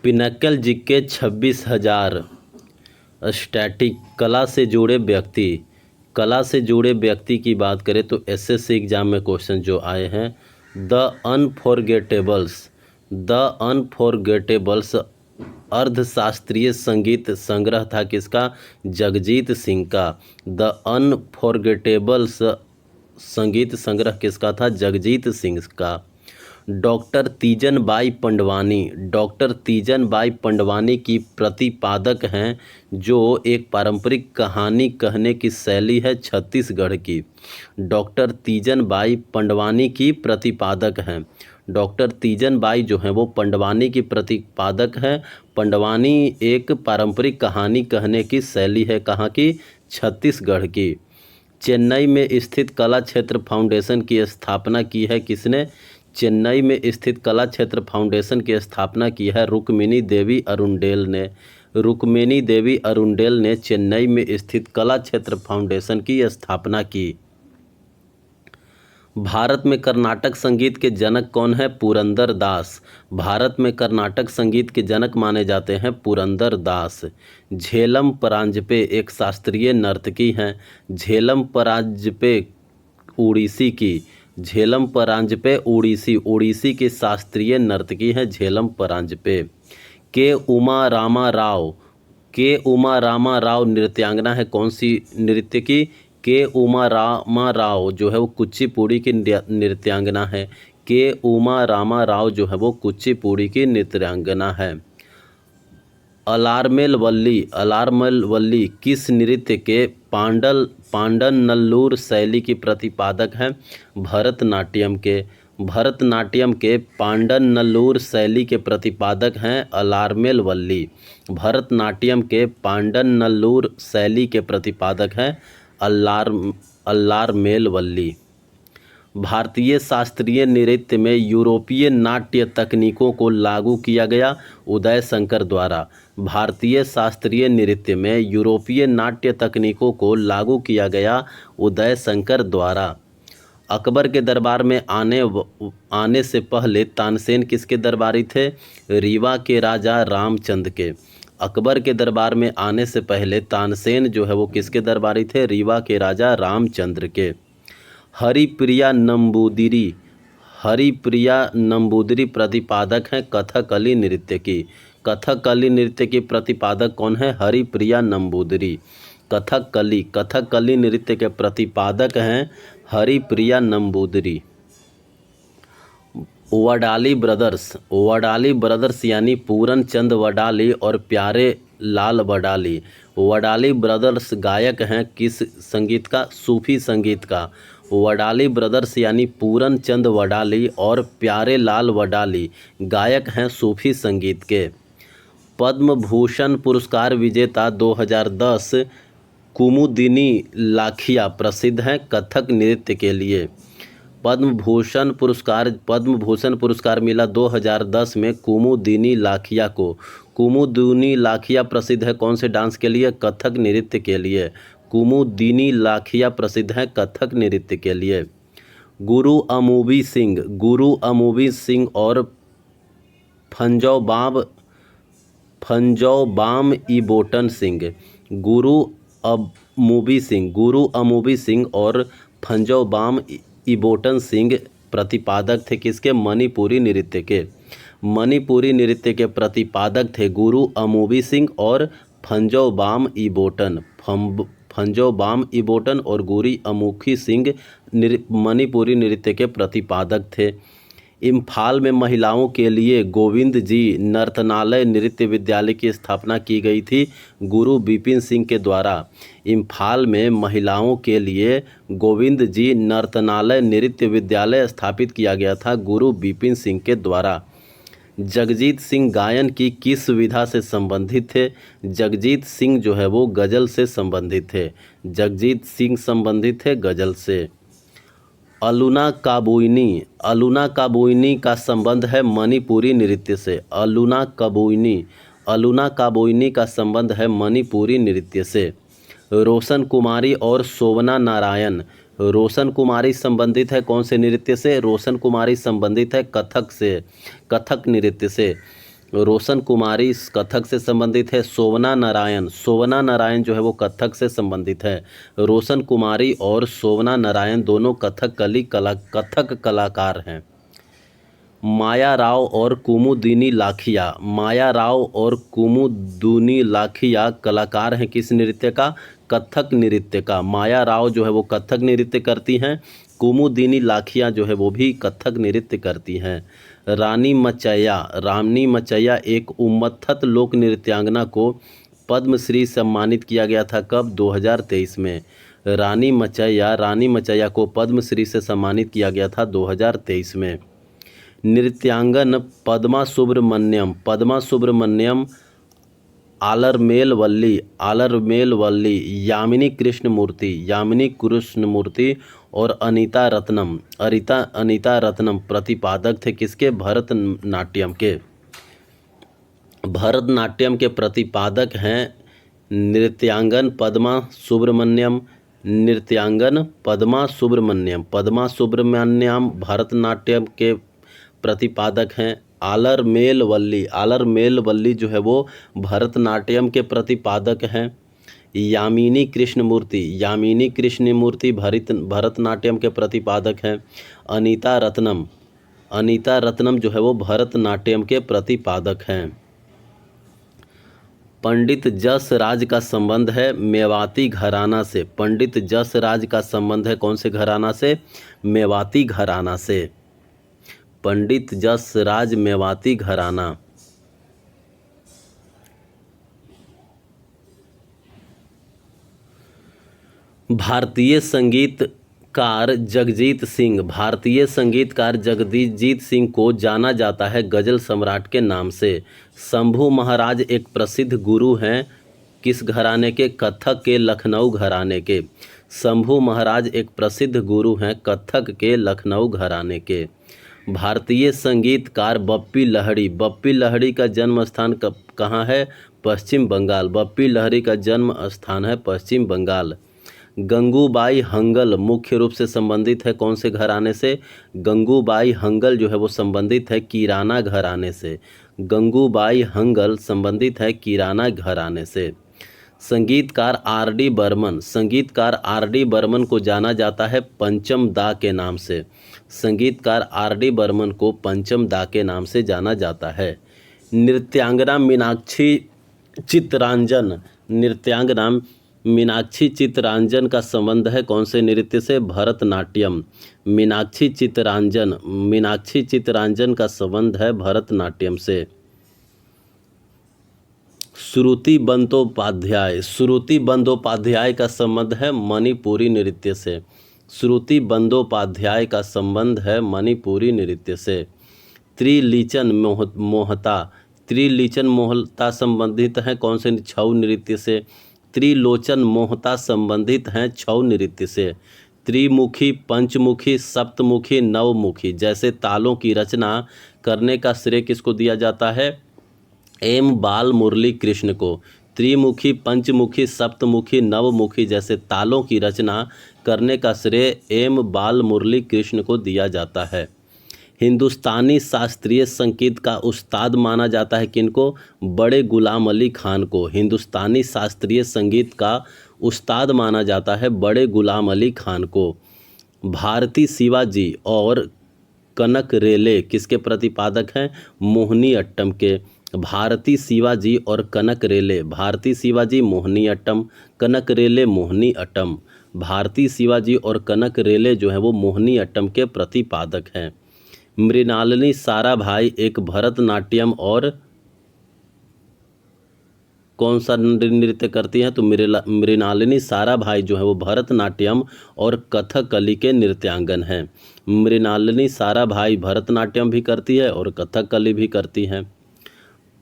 Pinnacle GK 26,000 static कला से जुड़े व्यक्ति की बात करें तो एसएससी एग्जाम में क्वेश्चन जो आए हैं, द अनफॉरगेटेबल्स अर्धशास्त्रीय संगीत संग्रह था किसका? जगजीत सिंह का। द अनफॉरगेटेबल्स संगीत संग्रह किसका था? जगजीत सिंह का। डॉक्टर तीजन बाई पंडवानी की प्रतिपादक हैं, जो एक पारंपरिक कहानी कहने की शैली है छत्तीसगढ़ की। डॉक्टर तीजन बाई पंडवानी की प्रतिपादक हैं। डॉक्टर तीजन बाई जो हैं वो पंडवानी की प्रतिपादक हैं। पंडवानी एक पारंपरिक कहानी कहने की शैली है कहाँ की? छत्तीसगढ़ की। चेन्नई में स्थित कला क्षेत्र फाउंडेशन की स्थापना की है किसने? चेन्नई में स्थित कला क्षेत्र फाउंडेशन की स्थापना की है रुक्मिणी देवी अरुंडेल ने। रुक्मिणी देवी अरुंडेल ने चेन्नई में स्थित कला क्षेत्र फाउंडेशन की स्थापना की। भारत में कर्नाटक संगीत के जनक कौन है? पुरंदर दास। भारत में कर्नाटक संगीत के जनक माने जाते हैं पुरंदर दास। झेलम परांजपे एक शास्त्रीय नर्तकी हैं। झेलम परांजपे उड़ीसी की। झेलम परांजपे उड़ीसी की शास्त्रीय नर्तकी हैं झेलम परांजपे। के उमा रामा राव नृत्यांगना है कौन सी नृत्य की? के उमा रामा राव जो है वो कुचिपुड़ी की नृत्यांगना है। के उमा रामा राव जो है वो कुचिपुड़ी की नृत्यांगना है। अलारमेल वल्ली किस नृत्य के पांडन नल्लूर शैली की प्रतिपादक हैं? भरतनाट्यम के पांडन नल्लूर शैली के प्रतिपादक हैं अलारमेल वल्ली। भरतनाट्यम के पांडन नल्लूर शैली के प्रतिपादक हैं अलारमेल वल्ली। भारतीय शास्त्रीय नृत्य में यूरोपीय नाट्य तकनीकों को लागू किया गया उदय शंकर द्वारा। भारतीय शास्त्रीय नृत्य में यूरोपीय नाट्य तकनीकों को लागू किया गया उदय शंकर द्वारा। अकबर के दरबार में आने से पहले तानसेन किसके दरबारी थे? रीवा के राजा रामचंद्र के। अकबर के दरबार में आने से पहले तानसेन जो है वो किसके दरबारी थे? रीवा के राजा रामचंद्र के। हरिप्रिया नंबूदरी प्रतिपादक हैं कथकली नृत्य की। कथकली नृत्य की प्रतिपादक कौन है? हरिप्रिया नंबूदरी। कथकली नृत्य के प्रतिपादक हैं हरिप्रिया नंबूदरी। वडाली ब्रदर्स यानी पूरन चंद वडाली और प्यारे लाल वडाली। वडाली ब्रदर्स गायक हैं किस संगीत का? सूफी संगीत का। वडाली ब्रदर्स यानी पूरन चंद वडाली और प्यारे लाल वडाली गायक हैं सूफी संगीत के। पद्म भूषण पुरस्कार विजेता 2010 कुमुदिनी लाखिया प्रसिद्ध हैं कथक नृत्य के लिए। पद्म भूषण पुरस्कार मिला 2010 में कुमुदिनी लाखिया को। कुमुदिनी लाखिया प्रसिद्ध है कौन से डांस के लिए? कथक नृत्य के लिए। कुमुदिनी लाखिया प्रसिद्ध है कथक नृत्य के लिए। गुरु अमूबी सिंह और फंजौबाम इबोटन सिंह। गुरु अमूबी सिंह और फंजौबाम इबोटन सिंह प्रतिपादक थे किसके? मणिपुरी नृत्य के। मणिपुरी नृत्य के प्रतिपादक थे गुरु अमूबी सिंह और फंजौबाम इबोटन और गुरु अमूखी सिंह मणिपुरी नृत्य के प्रतिपादक थे। इम्फाल में महिलाओं के लिए गोविंद जी नर्तनालय नृत्य विद्यालय की स्थापना की गई थी गुरु बिपिन सिंह के द्वारा। इम्फाल में महिलाओं के लिए गोविंद जी नर्तनालय नृत्य विद्यालय स्थापित किया गया था गुरु बिपिन सिंह के द्वारा। जगजीत सिंह गायन की किस विधा से संबंधित थे? जगजीत सिंह जो है वो गज़ल से संबंधित थे। जगजीत सिंह संबंधित है गज़ल से। अलूना काबुइनी का संबंध है मणिपुरी नृत्य से। अलूना काबुइनी का संबंध है मणिपुरी नृत्य से। रोशन कुमारी और शोभना नारायण। रोशन कुमारी संबंधित है कौन से नृत्य से? रोशन कुमारी संबंधित है कथक नृत्य से। रोशन कुमारी इस कथक से संबंधित है। शोभना नारायण जो है वो कथक से संबंधित है। रोशन कुमारी और शोभना नारायण दोनों कथक कलाकार हैं। माया राव और कुमुदिनी लाखिया कलाकार हैं किस नृत्य का? कथक नृत्य का। माया राव जो है वो कथक नृत्य करती हैं। कुमुदिनी लाखिया जो है वो भी कथक नृत्य करती हैं। रानी मचैया एक उम्मत्थत लोक नृत्यांगना को पद्मश्री सम्मानित किया गया था। कब? 2023 में। रानी मचैया को पद्मश्री से सम्मानित किया गया था 2023 में। नृत्यांगन पद्मा सुब्रमण्यम आलरमेल वल्ली यामिनी कृष्णमूर्ति और अनीता रत्नम प्रतिपादक थे किसके? भरतनाट्यम के प्रतिपादक हैं नृत्यांगन पद्मा सुब्रमण्यम भरतनाट्यम के प्रतिपादक हैं। आलरमेल वल्ली जो है वो भरतनाट्यम के प्रतिपादक हैं। यामिनी कृष्णमूर्ति भरतनाट्यम के प्रतिपादक हैं। अनीता रत्नम जो है वो भरतनाट्यम के प्रतिपादक हैं। पंडित जस राज का संबंध है मेवाती घराना से। पंडित जस राज का संबंध है कौन से घराना से? मेवाती घराना से। पंडित जस राज मेवाती घराना। भारतीय संगीतकार जगजीत सिंह को जाना जाता है गजल सम्राट के नाम से। शंभू महाराज एक प्रसिद्ध गुरु हैं किस घराने के? कथक के लखनऊ घराने के। शंभू महाराज एक प्रसिद्ध गुरु हैं कथक के लखनऊ घराने के। भारतीय संगीतकार बप्पी लहड़ी का जन्म स्थान कहाँ है? पश्चिम बंगाल। बप्पी लहड़ी का जन्म स्थान है पश्चिम बंगाल। गंगूबाई हंगल मुख्य रूप से संबंधित है कौन से घराने से? गंगूबाई हंगल जो है वो संबंधित है किराना घराने से। गंगूबाई हंगल संबंधित है किराना घराने से। संगीतकार आर डी बर्मन को जाना जाता है पंचम दा के नाम से। संगीतकार आर डी बर्मन को पंचम दा के नाम से जाना जाता है। नृत्यांगना मीनाक्षी चित्तरंजन का संबंध है कौन से नृत्य से? भरतनाट्यम। मीनाक्षी चित्तरंजन का संबंध है भरतनाट्यम से। श्रुति बंदोपाध्याय का संबंध है मणिपुरी नृत्य से। श्रुति बंदोपाध्याय का संबंध है मणिपुरी नृत्य से। त्रिलोचन मोहता संबंधित है कौन से? छऊ नृत्य से। त्रिलोचन मोहता संबंधित हैं छऊ नृत्य से। त्रिमुखी, पंचमुखी, सप्तमुखी, नवमुखी जैसे तालों की रचना करने का श्रेय किसको दिया जाता है? एम बाल मुरली कृष्ण को। त्रिमुखी, पंचमुखी, सप्तमुखी, नवमुखी जैसे तालों की रचना करने का श्रेय एम बाल मुरली कृष्ण को दिया जाता है। हिंदुस्तानी शास्त्रीय संगीत का उस्ताद माना जाता है किनको? बड़े गुलाम अली खान को। हिंदुस्तानी शास्त्रीय संगीत का उस्ताद माना जाता है बड़े गुलाम अली खान को। भारती शिवाजी और कनक रेले किसके प्रतिपादक हैं? मोहिनी अट्टम के। भारती शिवाजी और कनक रेले। भारती शिवाजी मोहिनी अट्टम, कनक रेले मोहिनी अट्टम। भारती शिवाजी और कनक रेले जो है वो मोहिनी अट्टम के प्रतिपादक हैं। मृणालिनी साराभाई एक भरतनाट्यम और कौन सा नृत्य करती हैं? तो मृणालिनी साराभाई जो है वो भरतनाट्यम और कथकली के नृत्यांगन हैं। मृणालिनी साराभाई भरतनाट्यम भी करती है और कथकली भी करती हैं।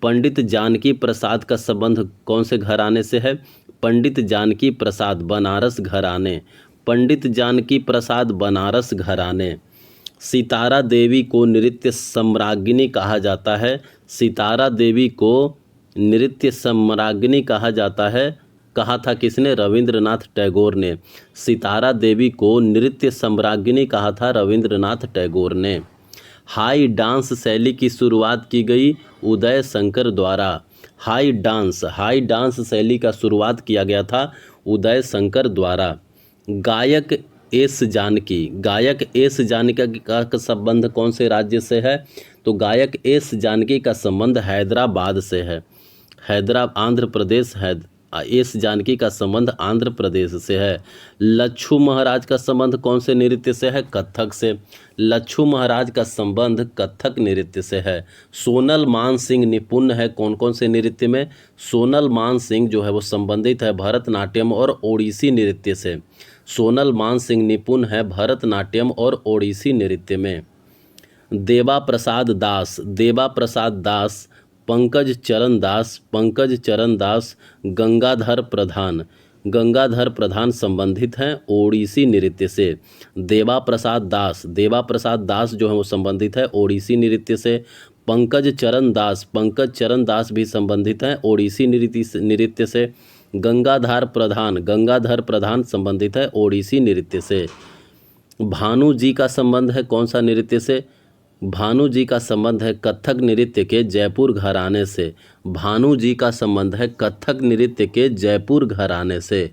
पंडित जानकी प्रसाद का संबंध कौन से घराने से है? पंडित जानकी प्रसाद बनारस घराने। पंडित जानकी प्रसाद बनारस घराने। सितारा देवी को नृत्य सम्राज्ञी कहा जाता है। सितारा देवी को नृत्य सम्राज्ञी कहा जाता है। कहा था किसने? रविंद्रनाथ टैगोर ने। सितारा देवी को नृत्य सम्राज्ञी कहा था रविंद्रनाथ टैगोर ने। हाई डांस शैली की शुरुआत की गई उदय शंकर द्वारा हाई डांस शैली का शुरुआत किया गया था उदय शंकर द्वारा। गायक एस जानकी का संबंध कौन से राज्य से है? तो गायक एस जानकी का संबंध हैदराबाद से है। आंध्र प्रदेश है। एस जानकी का संबंध आंध्र प्रदेश से है। लच्छू महाराज का संबंध कौन से नृत्य से है? कथक से। लच्छू महाराज का संबंध कथक नृत्य से है। सोनल मान सिंह निपुण है कौन कौन से नृत्य में? सोनल मान सिंह जो है वो संबंधित है भरतनाट्यम और ओडिसी नृत्य से। सोनल मान सिंह निपुण है भरतनाट्यम और ओडिसी नृत्य में। देवा प्रसाद दास, पंकज चरण दास, गंगाधर प्रधान संबंधित हैं ओडिसी नृत्य से। देवा प्रसाद दास जो है वो संबंधित है ओडिसी नृत्य से। पंकज चरण दास भी संबंधित हैं ओडिसी नृत्य से। गंगाधर प्रधान संबंधित है ओडिसी नृत्य से। भानु जी का संबंध है कौन सा नृत्य से? भानु जी का संबंध है कथक नृत्य के जयपुर घराने से। भानु जी का संबंध है कथक नृत्य के जयपुर घराने से।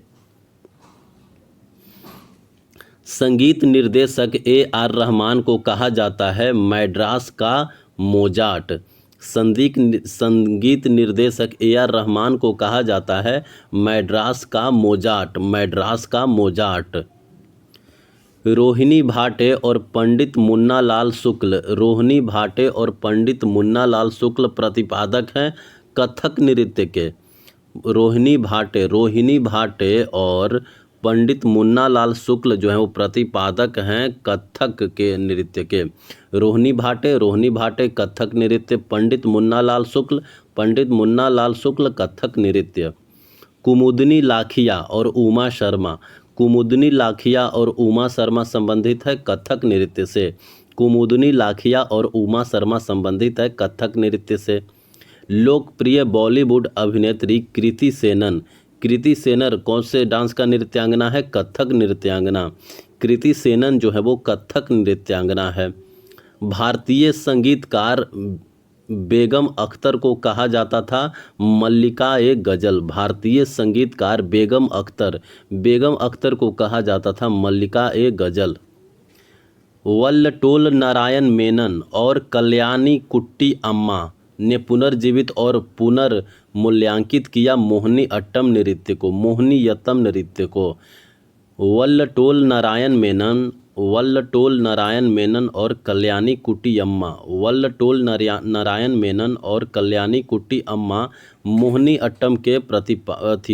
संगीत निर्देशक AR रहमान को कहा जाता है मैड्रास का मोजार्ट। संगीत निर्देशक AR रहमान को कहा जाता है मैड्रास का मोजार्ट। रोहिणी भाटे और पंडित मुन्ना लाल शुक्ल प्रतिपादक हैं कथक नृत्य के। रोहिणी भाटे और पंडित मुन्ना लाल शुक्ल जो है वो प्रतिपादक हैं कथक के नृत्य के। रोहिणी भाटे कथक नृत्य, पंडित मुन्ना लाल शुक्ल कथक नृत्य। कुमुदनी लाखिया और उमा शर्मा संबंधित है कथक नृत्य से। संबंधित है कथक नृत्य से। लोकप्रिय बॉलीवुड अभिनेत्री कृति सेनन कौन से डांस का नृत्यांगना है? कथक नृत्यांगना। कृति सेनन जो है वो कथक नृत्यांगना है। भारतीय संगीतकार बेगम अख्तर को कहा जाता था मल्लिका-ए गज़ल। भारतीय संगीतकार बेगम अख्तर को कहा जाता था मल्लिका-ए गज़ल। वल्लटोल नारायण मेनन और कल्याणी कुट्टी अम्मा ने पुनर्जीवित और पुनर्मूल्यांकित किया मोहिनीअट्टम नृत्य को। वल्लटोल नारायण मेनन और कल्याणी कुट्टी अम्मा मोहिनीअट्टम के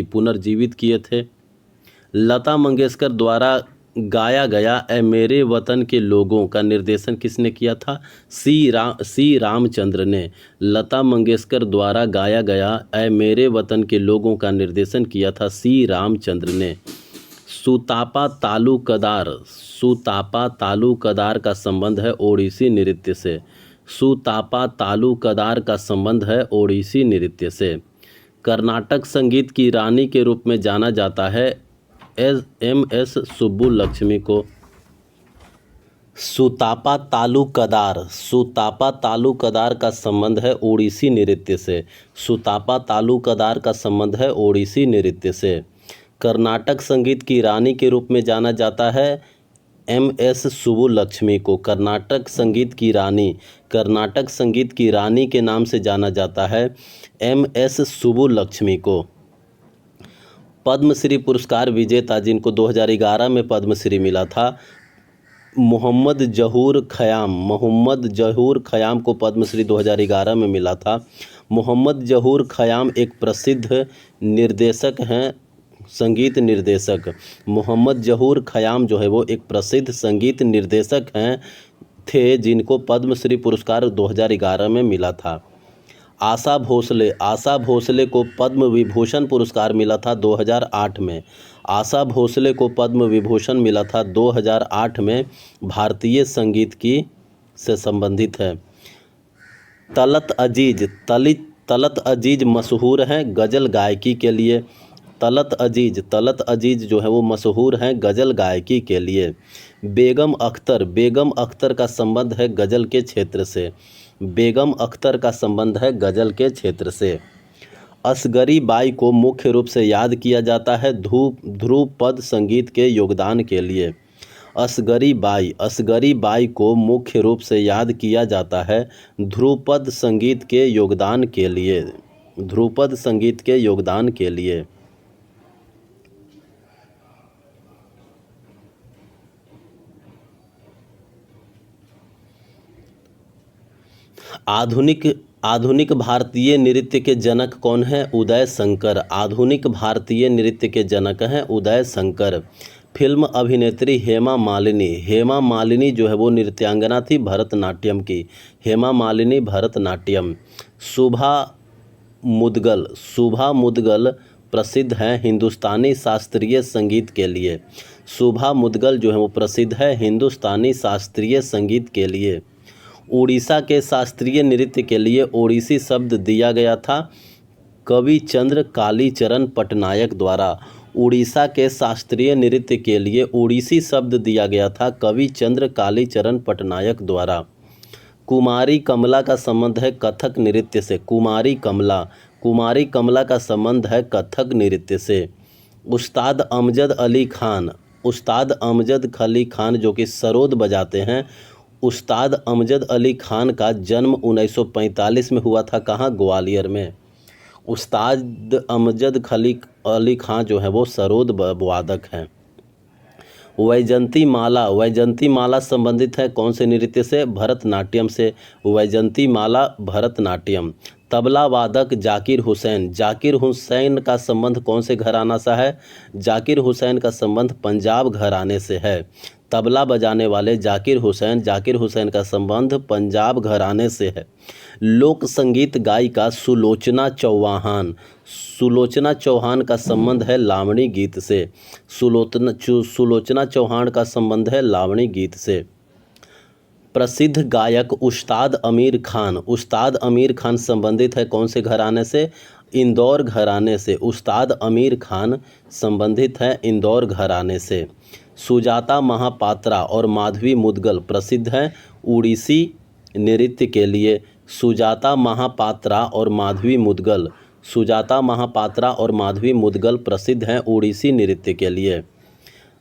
पुनर्जीवित किए थे। लता मंगेशकर द्वारा गाया गया ए मेरे वतन के लोगों का निर्देशन किसने किया था? सी रामचंद्र ने। लता मंगेशकर द्वारा गाया गया ए मेरे वतन के लोगों का निर्देशन किया था सी रामचंद्र ने। सुतापा तालुकदार का संबंध है ओडिसी नृत्य से। कर्नाटक संगीत की रानी के रूप में जाना जाता है MS सुब्बुलक्ष्मी को। सुतापा तालुकदार का संबंध है ओडिसी नृत्य से। कर्नाटक संगीत की रानी के रूप में जाना जाता है MS सुब्बुलक्ष्मी को। कर्नाटक संगीत की रानी के नाम से जाना जाता है MS सुब्बुलक्ष्मी को। पद्मश्री पुरस्कार विजेता जिनको 2011 में पद्मश्री मिला था मोहम्मद जहूर ख़याम को पद्मश्री 2011 में मिला था। मोहम्मद जहूर ख़याम एक प्रसिद्ध निर्देशक हैं, संगीत निर्देशक। मोहम्मद जहूर ख़याम जो है वो एक प्रसिद्ध संगीत निर्देशक थे जिनको पद्मश्री पुरस्कार 2011 में मिला था। आशा भोसले को पद्म विभूषण पुरस्कार मिला था 2008 में। आशा भोसले को पद्म विभूषण मिला था 2008 में, भारतीय संगीत की से संबंधित है। तलत अजीज मशहूर हैं गज़ल गायकी के लिए। तलत अजीज जो है वो मशहूर हैं गज़ल गायकी के लिए। बेगम अख्तर का संबंध है गज़ल के क्षेत्र से। बेगम अख्तर का संबंध है गज़ल के क्षेत्र से। असगरी बाई को मुख्य रूप से याद किया जाता है ध्रुपद संगीत के योगदान के लिए। असगरी बाई को मुख्य रूप से याद किया जाता है ध्रुपद संगीत के योगदान के लिए। ध्रुपद संगीत के योगदान के लिए। आधुनिक भारतीय नृत्य के जनक कौन है? उदय शंकर। आधुनिक भारतीय नृत्य के जनक हैं उदय शंकर। फिल्म अभिनेत्री हेमा मालिनी जो है वो नृत्यांगना थी भरतनाट्यम की। हेमा मालिनी भरतनाट्यम। शुभा मुदगल प्रसिद्ध हैं हिंदुस्तानी शास्त्रीय संगीत के लिए। शुभा मुदगल जो है वो प्रसिद्ध है हिंदुस्तानी शास्त्रीय संगीत के लिए। उड़ीसा के शास्त्रीय नृत्य के लिए ओडिसी शब्द दिया गया था कवि चंद्र कालीचरण पटनायक द्वारा। उड़ीसा के शास्त्रीय नृत्य के लिए ओडिसी शब्द दिया गया था कवि चंद्र कालीचरण पटनायक द्वारा। कुमारी कमला का संबंध है कथक नृत्य से। कुमारी कमला का संबंध है कथक नृत्य से। उस्ताद अमजद अली खान जो कि सरोद बजाते हैं, उस्ताद अमजद अली खान का जन्म 1945 में हुआ था। कहाँ? ग्वालियर में। उस्ताद अमजद अली खान जो है वो सरोद वादक हैं। वैजंती माला संबंधित है कौन से नृत्य से? भरतनाट्यम से। वैजंती माला भरतनाट्यम। तबला वादक जाकिर हुसैन का संबंध कौन से घराना से है? जाकिर हुसैन का संबंध पंजाब घराने से है। तबला बजाने वाले जाकिर हुसैन का संबंध पंजाब घराने से है। लोक संगीत गायिका सुलोचना चौहान का संबंध है लावणी गीत से। सुलोचना चौहान का संबंध है लावणी गीत से। प्रसिद्ध गायक उस्ताद अमीर खान संबंधित है कौन से घराने से? इंदौर घराने से। उस्ताद अमीर खान संबंधित है इंदौर घराने से। सुजाता महापात्रा और माधवी मुदगल प्रसिद्ध हैं उड़ीसी नृत्य के लिए। सुजाता महापात्रा और माधवी मुदगल प्रसिद्ध हैं उड़ीसी नृत्य के लिए।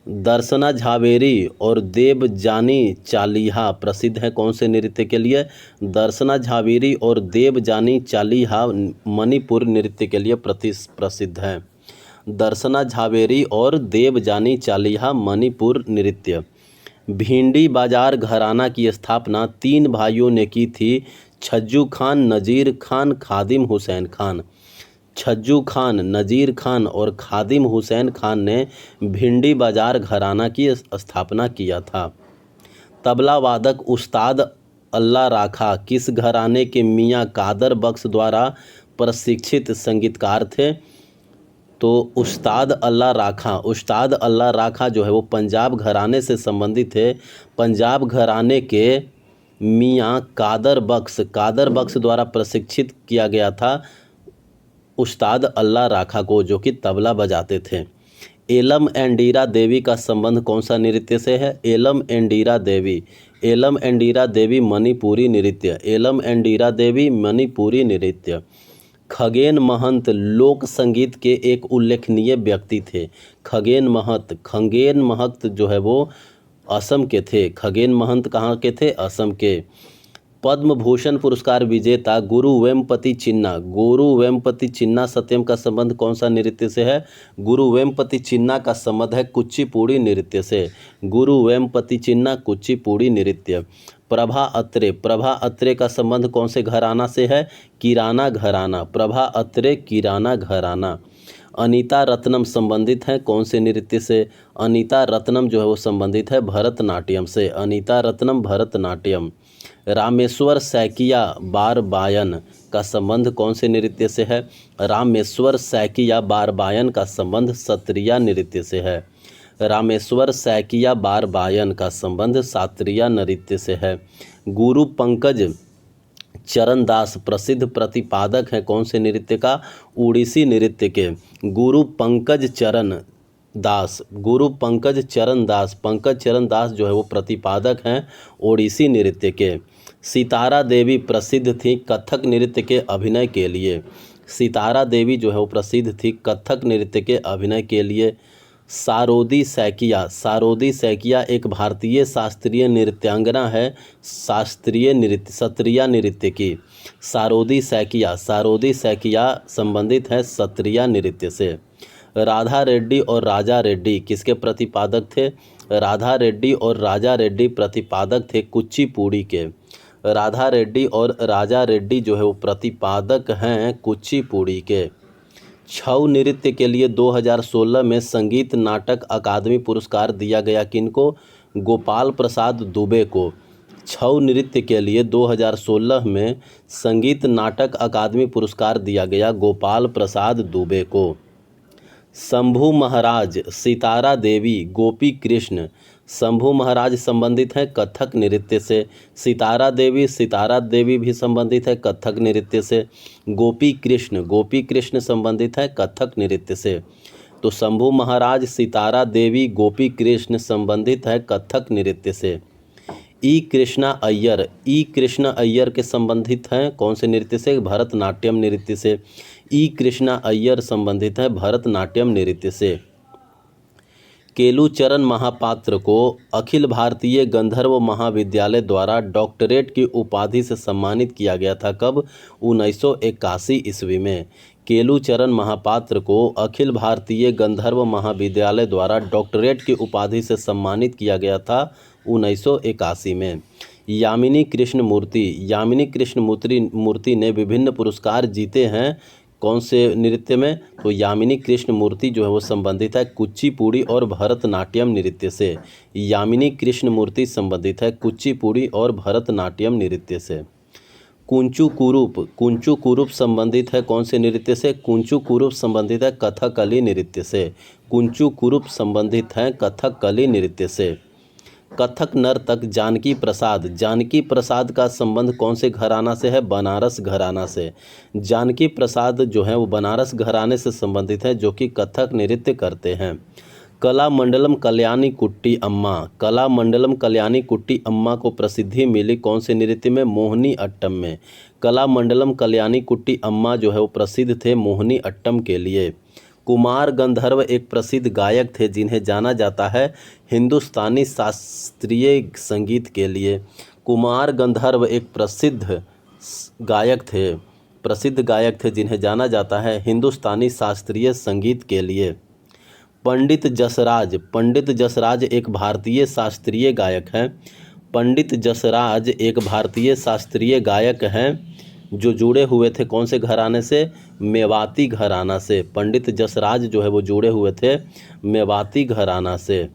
दर्शना झावेरी और देवजानी चालीहा प्रसिद्ध हैं कौन से नृत्य के लिए? दर्शना झावेरी और देवजानी चालीहा मणिपुर नृत्य के लिए प्रसिद्ध हैं। दर्शना झावेरी और देवजानी चालीहा मणिपुर नृत्य। भिंडी बाजार घराना की स्थापना 3 भाइयों ने की थी छज्जू खान, नज़ीर खान, खादिम हुसैन खान। छज्जू खान, नज़ीर खान और खादिम हुसैन खान ने भिंडी बाजार घराना की स्थापना किया था। तबला वादक उस्ताद अल्लाह राखा किस घराने के मियाँ कादर बख्श द्वारा प्रशिक्षित संगीतकार थे? तो उस्ताद अल्लाह राखा जो है वो पंजाब घराने से संबंधित है। पंजाब घराने के मियाँ कादर बख्श द्वारा प्रशिक्षित किया गया था उस्ताद अल्लाह राखा को, जो कि तबला बजाते थे। एलम एंडीरा देवी का संबंध कौन सा नृत्य से है? एलम एंडीरा देवी मणिपुरी नृत्य। खगेन महंत लोक संगीत के एक उल्लेखनीय व्यक्ति थे। खगेन महंत जो है वो असम के थे। खगेन महंत कहाँ के थे? असम के। पद्म भूषण पुरस्कार विजेता गुरु वेम्पति चिन्ना सत्यम का संबंध कौन सा नृत्य से है? गुरु वेम्पति चिन्ना का संबंध है कुचिपुड़ी नृत्य से। गुरु वेम्पति चिन्ना कुचिपुड़ी नृत्य। प्रभा अत्रे का संबंध कौन से घराना से है? किराना घराना। प्रभा अत्रे किराना घराना। अनीता रत्नम संबंधित हैं कौन से नृत्य से? अनीता रत्नम जो है वो संबंधित है भरतनाट्यम से। अनीता रत्नम भरतनाट्यम। रामेश्वर सैकिया बारबायन का संबंध कौन से नृत्य से है? रामेश्वर सैकिया बारबायन का संबंध सत्रिया नृत्य से है। रामेश्वर सैकिया बारबायन का संबंध सात्रिया नृत्य से है। गुरु पंकज चरण दास प्रसिद्ध प्रतिपादक हैं कौन से नृत्य का? उड़ीसी नृत्य के। गुरु पंकज चरण दास पंकज चरण दास जो है वो प्रतिपादक हैं ओडिसी नृत्य के। सितारा देवी प्रसिद्ध थी कथक नृत्य के अभिनय के लिए। सितारा देवी जो है वो प्रसिद्ध थी कथक नृत्य के अभिनय के लिए। सारोदी सैकिया एक भारतीय शास्त्रीय नृत्यांगना है, सत्रिया नृत्य की। सारोदी सैकिया संबंधित है सत्रिया नृत्य से। राधा रेड्डी और राजा रेड्डी किसके प्रतिपादक थे? राधा रेड्डी और राजा रेड्डी प्रतिपादक थे कुचिपुड़ी के। राधा रेड्डी और राजा रेड्डी जो है वो प्रतिपादक हैं कुचिपुड़ी के। छऊ नृत्य के लिए 2016 में संगीत नाटक अकादमी पुरस्कार दिया गया किनको? गोपाल प्रसाद दुबे को। छऊ नृत्य के लिए 2016 में संगीत नाटक अकादमी पुरस्कार दिया गया गोपाल प्रसाद दुबे को। शंभू महाराज, सितारा देवी, गोपी कृष्ण। शंभू महाराज संबंधित हैं कथक नृत्य से। सितारा देवी भी संबंधित है कथक नृत्य से। गोपी कृष्ण संबंधित है कथक नृत्य से। तो शंभू महाराज, सितारा देवी, गोपी कृष्ण संबंधित है कथक नृत्य से। ई कृष्णा अय्यर के संबंधित हैं कौन से नृत्य से? भरतनाट्यम नृत्य से। ई कृष्णा अय्यर संबंधित है भरतनाट्यम नृत्य से। केलुचरण महापात्र को अखिल भारतीय गंधर्व महाविद्यालय द्वारा डॉक्टरेट की उपाधि से सम्मानित किया गया था। कब? 1981 ईस्वी में। केलुचरण महापात्र को अखिल भारतीय गंधर्व महाविद्यालय द्वारा डॉक्टरेट की उपाधि से सम्मानित किया गया था 1981 में। यामिनी कृष्ण मूर्ति ने विभिन्न पुरस्कार जीते हैं कौन से नृत्य में? तो यामिनी कृष्ण मूर्ति जो है वो संबंधित है कुचिपुड़ी और भरतनाट्यम नृत्य से। यामिनी कृष्ण मूर्ति संबंधित है कुचिपुड़ी और भरतनाट्यम नृत्य से। कुंचू कुरूप संबंधित है कौन से नृत्य से? कुंचू कुरूप संबंधित है कथकली नृत्य से। कुंचू कुरूप संबंधित है कथकली नृत्य से। कथक नर्तक जानकी प्रसाद का संबंध कौन से घराना से है? बनारस घराना से। जानकी प्रसाद जो है वो बनारस घराने से संबंधित है जो कि कथक नृत्य करते हैं। कलामंडलम कल्याणी कुट्टी अम्मा को प्रसिद्धि मिली कौन से नृत्य में? मोहिनी अट्टम में। कलामंडलम कल्याणी कुट्टी अम्मा जो है वो प्रसिद्ध थे मोहिनी अट्टम के लिए। कुमार गंधर्व एक प्रसिद्ध गायक थे जिन्हें जाना जाता है हिंदुस्तानी शास्त्रीय संगीत के लिए। कुमार गंधर्व एक प्रसिद्ध गायक थे जिन्हें जाना जाता है हिंदुस्तानी शास्त्रीय संगीत के लिए। पंडित जसराज एक भारतीय शास्त्रीय गायक हैं। पंडित जसराज एक भारतीय शास्त्रीय गायक हैं जो जुड़े हुए थे कौन से घराने से? मेवाती घराना से। पंडित जसराज जो है वो जुड़े हुए थे मेवाती घराना से।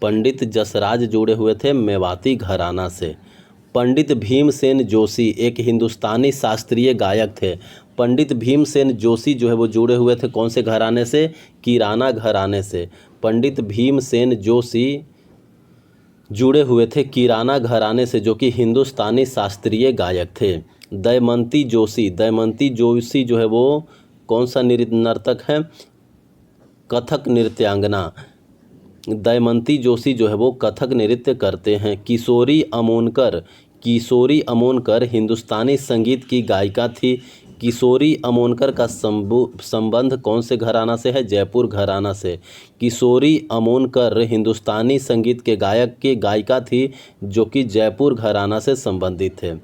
पंडित जसराज जुड़े हुए थे मेवाती घराना से। पंडित भीमसेन जोशी एक हिंदुस्तानी शास्त्रीय गायक थे। पंडित भीमसेन जोशी जो है वो जुड़े हुए थे कौन से घराने से? किराना घराने से। पंडित भीमसेन जोशी जुड़े हुए थे किराना घराने से जो कि हिंदुस्तानी शास्त्रीय गायक थे। दमयंती जोशी जो है वो कौन सा नर्तक है? कथक नृत्यांगना। दमयंती जोशी जो है वो कथक नृत्य करते हैं। किशोरी अमोनकर हिंदुस्तानी संगीत की गायिका थी। किशोरी अमोनकर का संबंध कौन से घराना से है? जयपुर घराना से। किशोरी अमोनकर हिंदुस्तानी संगीत के गायिका थी जो कि जयपुर घराना से संबंधित थे।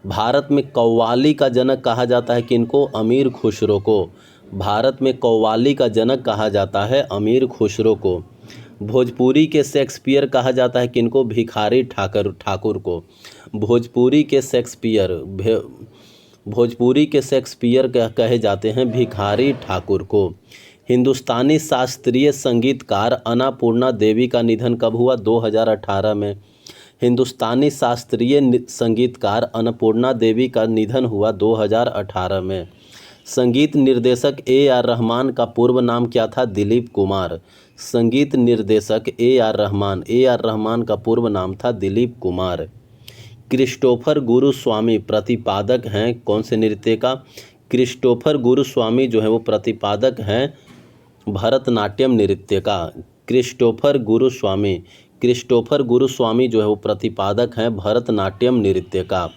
भारत में कव्वाली का जनक कहा जाता है किनको? अमीर खुसरो को। भारत में कव्वाली का जनक कहा जाता है अमीर खुसरो को। भोजपुरी के शेक्सपियर कहा जाता है किनको? भिखारी ठाकुर को। भोजपुरी के शेक्सपियर कहे जाते हैं भिखारी ठाकुर को। हिंदुस्तानी शास्त्रीय संगीतकार अन्नपूर्णा देवी का निधन कब हुआ? 2018 में। हिंदुस्तानी शास्त्रीय संगीतकार अन्नपूर्णा देवी का निधन हुआ 2018 में। संगीत निर्देशक AR रहमान का पूर्व नाम क्या था? दिलीप कुमार। संगीत निर्देशक AR रहमान का पूर्व नाम था दिलीप कुमार। क्रिस्टोफर गुरुस्वामी प्रतिपादक हैं कौन से नृत्य का? क्रिस्टोफर गुरुस्वामी जो है वो प्रतिपादक हैं भरतनाट्यम नृत्य का। क्रिस्टोफर क्रिस्टोफर गुरुस्वामी जो है वो प्रतिपादक हैं भरतनाट्यम नृत्य का।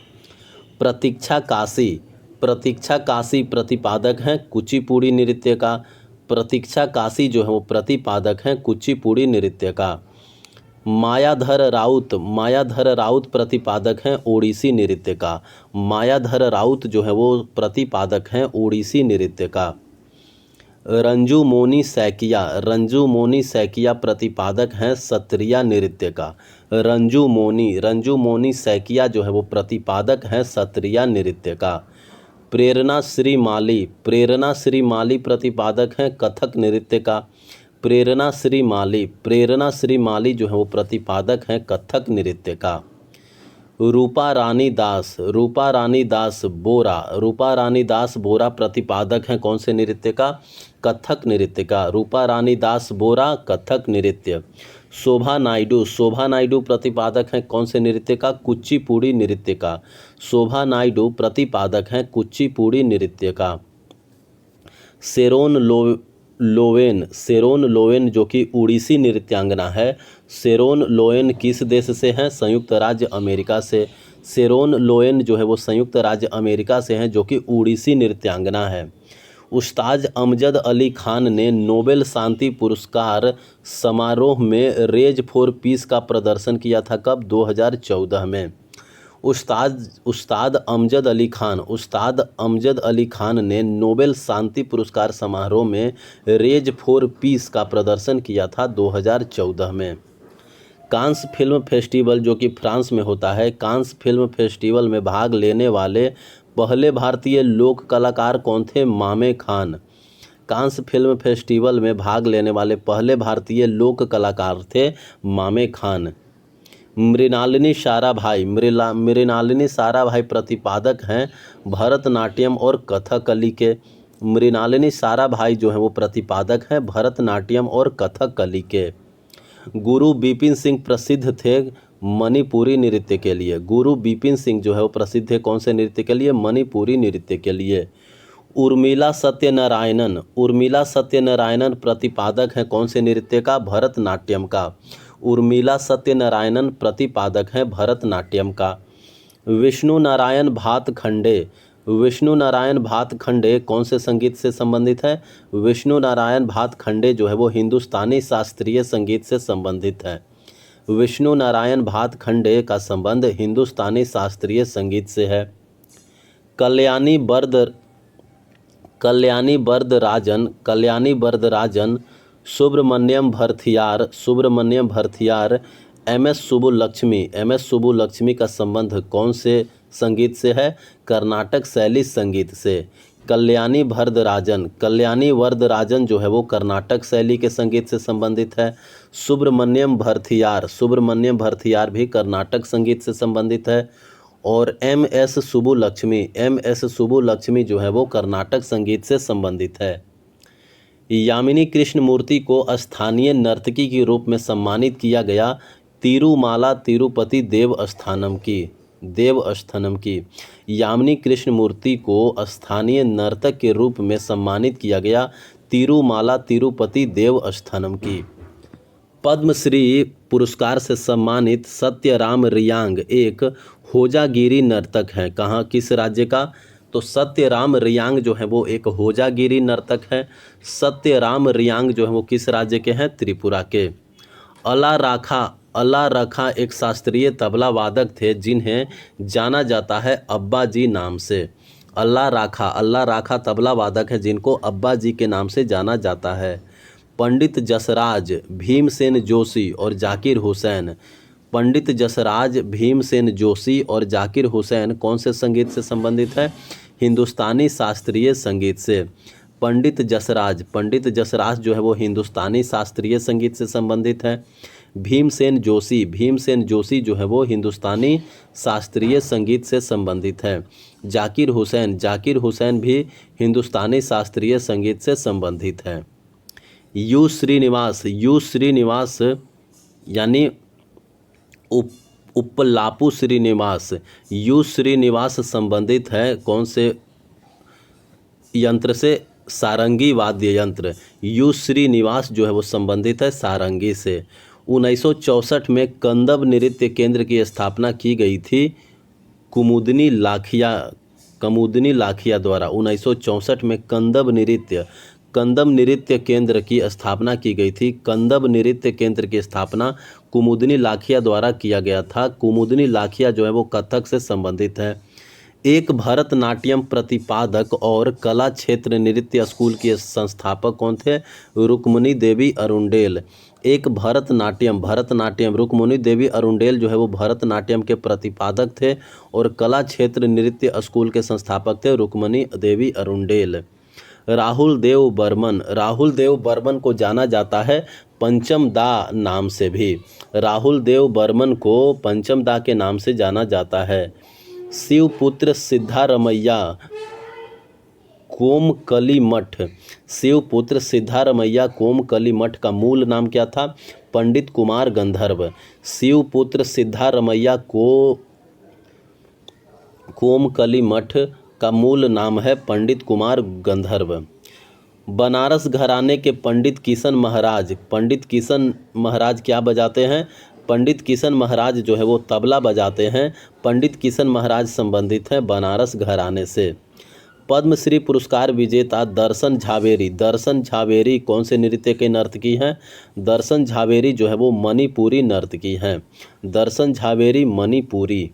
प्रतीक्षा काशी प्रतिपादक हैं कुचिपुड़ी नृत्य का। प्रतीक्षा काशी जो है वो प्रतिपादक हैं कुचिपुड़ी नृत्य का। मायाधर राउत प्रतिपादक हैं ओडिसी नृत्य का। मायाधर राउत जो है वो प्रतिपादक हैं ओडिसी नृत्य का। रंजू मोनी सैकिया प्रतिपादक हैं सत्रिया नृत्य का। रंजू मोनी सैकिया जो है वो प्रतिपादक हैं सत्रिया नृत्य का। प्रेरणा श्री माली प्रतिपादक हैं कथक नृत्य का। प्रेरणा श्री माली जो है वो प्रतिपादक हैं कथक नृत्य का। रूपा रानी दास बोरा प्रतिपादक हैं कौन से नृत्य का? कथक नृत्य का। रूपा रानी दास बोरा कथक नृत्य। शोभा नायडू प्रतिपादक हैं कौन से नृत्य का? कुचिपुड़ी नृत्य का। शोभा नायडू प्रतिपादक हैं कुचिपुड़ी नृत्य का। शेरोन लोवेन जो कि उड़ीसी नृत्यांगना है। शेरोन लोवेन किस देश से हैं? संयुक्त राज्य अमेरिका से। शेरोन लोवेन जो है वो संयुक्त राज्य अमेरिका से हैं जो कि उड़ीसी नृत्यांगना है। उस्ताद अमजद अली खान ने नोबेल शांति पुरस्कार समारोह में रेज फॉर पीस का प्रदर्शन किया था कब? 2014 में। उस्ताद अमजद अली खान ने नोबेल शांति पुरस्कार समारोह में रेज फॉर पीस का प्रदर्शन किया था 2014 में। कांस फिल्म फेस्टिवल जो कि फ्रांस में होता है, कांस फिल्म फेस्टिवल में भाग लेने वाले पहले भारतीय लोक कलाकार कौन थे? मामे खान। कांस फिल्म फेस्टिवल में भाग लेने वाले पहले भारतीय लोक कलाकार थे मामे खान। मृणालिनी साराभाई प्रतिपादक हैं भरतनाट्यम और कथकली के। मृणालिनी साराभाई जो है वो प्रतिपादक हैं भरतनाट्यम और कथकली के। गुरु बिपिन सिंह प्रसिद्ध थे मणिपुरी नृत्य के लिए। गुरु बिपिन सिंह जो है वो प्रसिद्ध है कौन से नृत्य के लिए? मणिपुरी नृत्य के लिए। उर्मिला सत्यनारायणन प्रतिपादक हैं कौन से नृत्य का? भरतनाट्यम का। उर्मिला सत्यनारायणन प्रतिपादक हैं भरतनाट्यम का। विष्णु नारायण भातखंडे कौन से संगीत से संबंधित है? विष्णु नारायण भातखंडे जो है वो हिंदुस्तानी शास्त्रीय संगीत से संबंधित है। विष्णु नारायण भातखंडे का संबंध हिंदुस्तानी शास्त्रीय संगीत से है। कल्याणी बरदराजन सुब्रमण्यम भरथियार एम एस सुब्बुलक्ष्मी का संबंध कौन से संगीत से है? कर्नाटक शैली संगीत से। कल्याणी वरदराजन जो है वो कर्नाटक शैली के संगीत से संबंधित है। सुब्रमण्यम भरथियार भी कर्नाटक संगीत से संबंधित है। और एम एस सुब्बुलक्ष्मी जो है वो कर्नाटक संगीत से संबंधित है। यामिनी कृष्णमूर्ति को स्थानीय नर्तकी के रूप में सम्मानित किया गया तिरुमाला तिरुपति देवस्थानम की। यामिनी कृष्णमूर्ति को स्थानीय नर्तक के रूप में सम्मानित किया गया तिरुमाला तिरुपति देवस्थानम की। पद्मश्री पुरस्कार से सम्मानित सत्यराम रियांग एक होजागिरी नर्तक हैं। कहाँ, किस राज्य का? तो सत्यराम रियांग जो है वो एक होजागिरी नर्तक है। सत्यराम रियांग जो है वो किस राज्य के हैं? त्रिपुरा के। अला रखा एक शास्त्रीय तबला वादक थे जिन्हें जाना जाता है अब्बा जी नाम से। अल्लाह राखा तबला वादक है जिनको अब्बा जी के नाम से जाना जाता है। पंडित जसराज भीमसेन जोशी और जाकिर हुसैन। पंडित जसराज भीमसेन जोशी और जाकिर हुसैन कौन से संगीत से संबंधित है? हिंदुस्तानी शास्त्रीय संगीत से। पंडित जसराज जो है वो हिंदुस्तानी शास्त्रीय संगीत से संबंधित है। भीमसेन जोशी जो है वो हिंदुस्तानी शास्त्रीय संगीत से संबंधित है। जाकिर हुसैन भी हिंदुस्तानी शास्त्रीय संगीत से संबंधित है। यू श्रीनिवास यानी उपलापू श्रीनिवास। यू श्रीनिवास संबंधित है कौन से यंत्र से? सारंगी वाद्य यंत्र। यू श्रीनिवास जो है वो संबंधित है सारंगी से। 1964 में कंदब नृत्य केंद्र की स्थापना की गई थी कुमुदनी लाखिया द्वारा। 1964 में कंदब नृत्य केंद्र की स्थापना की गई थी। कंदब नृत्य केंद्र की स्थापना कुमुदनी लाखिया द्वारा किया गया था। कुमुदनी लाखिया जो है वो कथक से संबंधित है। एक भरतनाट्यम प्रतिपादक और कला क्षेत्र नृत्य स्कूल के संस्थापक कौन थे? रुक्मिणी देवी अरुंडेल। एक भरतनाट्यम रुक्मिणी देवी अरुंडेल जो है वो भरतनाट्यम के प्रतिपादक थे और कला क्षेत्र नृत्य स्कूल के संस्थापक थे रुक्मिणी देवी अरुंडेल। राहुल देव बर्मन को जाना जाता है पंचम दा नाम से भी। राहुल देव बर्मन को पंचम दा के नाम से जाना जाता है। शिवपुत्र सिद्धारमैया कोमकली मठ का मूल नाम क्या था? पंडित कुमार गंधर्व। शिवपुत्र सिद्धारमैया कोमकली मठ का मूल नाम है पंडित कुमार गंधर्व। बनारस घराने के पंडित किशन महाराज क्या बजाते हैं? पंडित किशन महाराज जो है वो तबला बजाते हैं। पंडित किशन महाराज संबंधित हैं बनारस घराने से। पद्मश्री पुरस्कार विजेता दर्शन झावेरी कौन से नृत्य के नर्तकी हैं? दर्शन झावेरी जो है वो मणिपुरी नर्तकी हैं। दर्शन झावेरी मणिपुरी।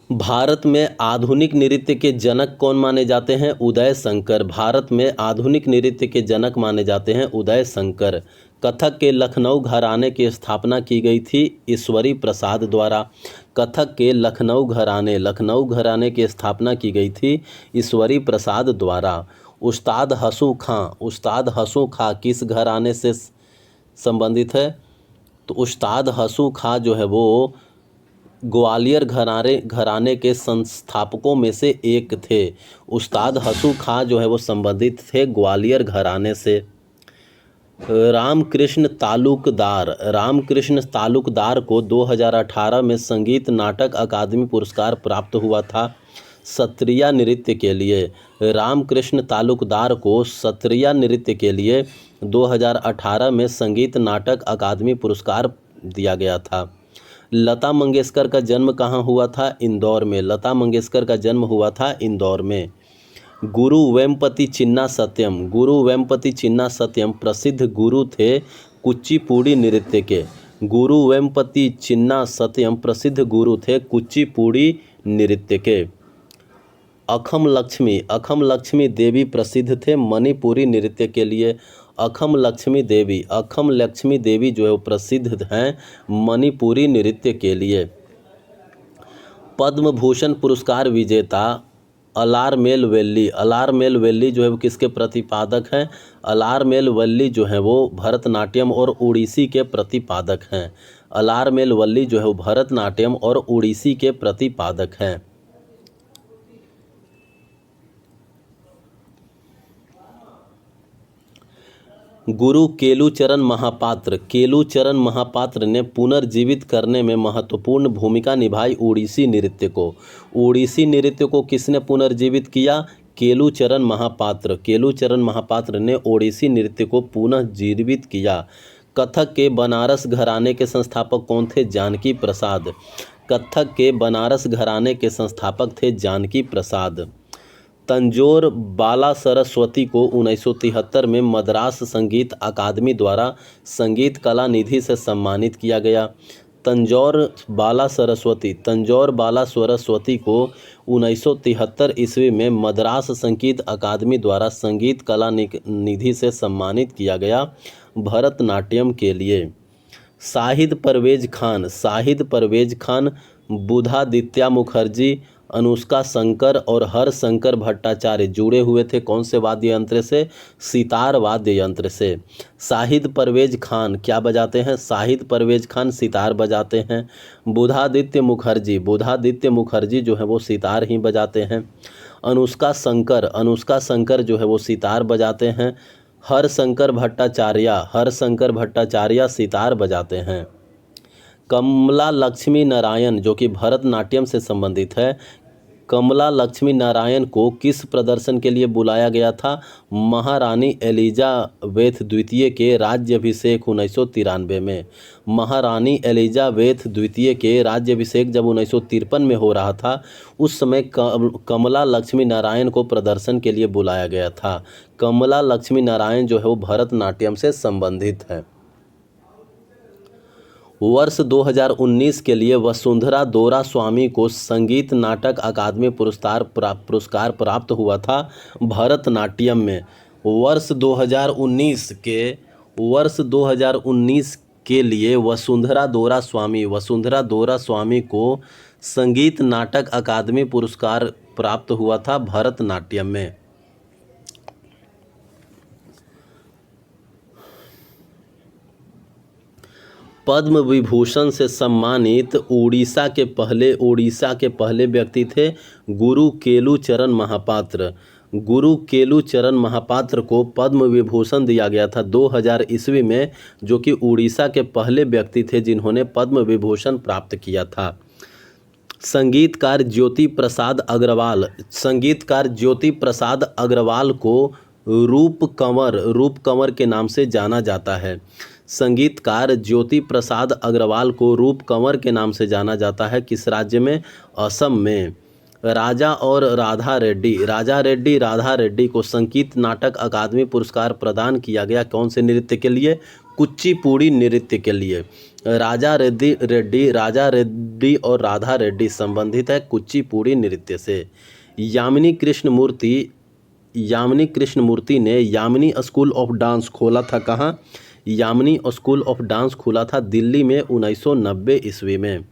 भारत में आधुनिक नृत्य के जनक कौन माने जाते हैं? उदय शंकर। भारत में आधुनिक नृत्य के जनक माने जाते हैं उदय शंकर। कथक के लखनऊ घराने की स्थापना की गई थी ईश्वरी प्रसाद द्वारा। कथक के लखनऊ घराने की स्थापना की गई थी ईश्वरी प्रसाद द्वारा। उस्ताद हसू खां किस घराने से संबंधित है? तो उस्ताद हसू खां जो है वो ग्वालियर घराने के संस्थापकों में से एक थे। उस्ताद हसू खां जो है वो संबंधित थे ग्वालियर घराने से। रामकृष्ण तालुकदार को 2018 में संगीत नाटक अकादमी पुरस्कार प्राप्त हुआ था सत्रिया नृत्य के लिए। रामकृष्ण तालुकदार को सत्रिया नृत्य के लिए 2018 में संगीत नाटक अकादमी पुरस्कार दिया गया था। लता मंगेशकर का जन्म कहाँ हुआ था? इंदौर में। लता मंगेशकर का जन्म हुआ था इंदौर में। गुरु वेम्पति चिन्ना सत्यम प्रसिद्ध गुरु थे कुचिपुड़ी नृत्य के। गुरु वेम्पति चिन्ना सत्यम प्रसिद्ध गुरु थे कुचिपुड़ी नृत्य के। अखम लक्ष्मी देवी प्रसिद्ध थे मणिपुरी नृत्य के लिए। अखम लक्ष्मी देवी जो है वो प्रसिद्ध हैं मणिपुरी नृत्य के लिए। पद्म भूषण पुरस्कार विजेता अलारमेल वेल्ली जो है वो किसके प्रतिपादक हैं? अलारमेल वेल्ली जो है वो भरतनाट्यम और उड़ीसी के प्रतिपादक हैं। अलारमेल वेल्ली जो है वो भरतनाट्यम और उड़ीसी के प्रतिपादक हैं। गुरु केलुचरण महापात्र ने पुनर्जीवित करने में महत्वपूर्ण भूमिका निभाई उड़ीसी नृत्य को। उड़ीसी नृत्य को किसने पुनर्जीवित किया? केलुचरण महापात्र ने ओडिसी नृत्य को पुनः जीवित किया। कथक के बनारस घराने के संस्थापक कौन थे? जानकी प्रसाद। कथक के बनारस घराने के संस्थापक थे जानकी प्रसाद। तंजौर बाला सरस्वती को 1973 में मद्रास संगीत अकादमी द्वारा संगीत कला निधि से सम्मानित किया गया। तंजौर बाला सरस्वती को 1973 ईस्वी में मद्रास संगीत अकादमी द्वारा संगीत कला निधि से सम्मानित किया गया भरतनाट्यम के लिए। शाहिद परवेज खान बुधादित्य मुखर्जी, अनुष्का शंकर और हरशंकर भट्टाचार्य जुड़े हुए थे कौन से वाद्य यंत्र से? सितार वाद्य यंत्र से। शाहिद परवेज खान क्या बजाते हैं? शाहिद परवेज खान सितार बजाते हैं। बुधादित्य मुखर्जी जो है वो सितार ही बजाते हैं। अनुष्का शंकर जो है वो सितार बजाते हैं। हरशंकर भट्टाचार्य सितार बजाते हैं। कमला लक्ष्मी नारायण जो कि भरतनाट्यम से संबंधित है, कमला लक्ष्मी नारायण को किस प्रदर्शन के लिए बुलाया गया था? महारानी एलिजाबेथ द्वितीय के राज्याभिषेक 1993 में। महारानी एलिजाबेथ द्वितीय के राज्याभिषेक जब 1953 में हो रहा था, उस समय कमला लक्ष्मी नारायण को प्रदर्शन के लिए बुलाया गया था। कमला लक्ष्मी नारायण जो है वो भरतनाट्यम से संबंधित है। वर्ष 2019 के लिए वसुंधरा दोरास्वामी को संगीत नाटक अकादमी पुरस्कार प्राप्त हुआ था भरतनाट्यम में। वर्ष 2019 के लिए वसुंधरा दोरास्वामी को संगीत नाटक अकादमी पुरस्कार प्राप्त हुआ था भरतनाट्यम में। पद्म विभूषण से सम्मानित उड़ीसा के पहले व्यक्ति थे गुरु केलुचरण महापात्र। गुरु केलुचरण महापात्र को पद्म विभूषण दिया गया था 2000 ईस्वी में, जो कि उड़ीसा के पहले व्यक्ति थे जिन्होंने पद्म विभूषण प्राप्त किया था। संगीतकार ज्योति प्रसाद अग्रवाल को रूप कंवर के नाम से जाना जाता है। संगीतकार ज्योति प्रसाद अग्रवाल को रूप कंवर के नाम से जाना जाता है। किस राज्य में? असम में। राजा रेड्डी को संगीत नाटक अकादमी पुरस्कार प्रदान किया गया कौन से नृत्य के लिए? कुचिपुड़ी नृत्य के लिए। राजा रेड्डी और राधा रेड्डी संबंधित है कुचिपुड़ी नृत्य से। यामिनी कृष्णमूर्ति ने यामिनी स्कूल ऑफ डांस खोला था कहाँ? यामिनी स्कूल ऑफ डांस खोला था दिल्ली में 1990 ईस्वी में।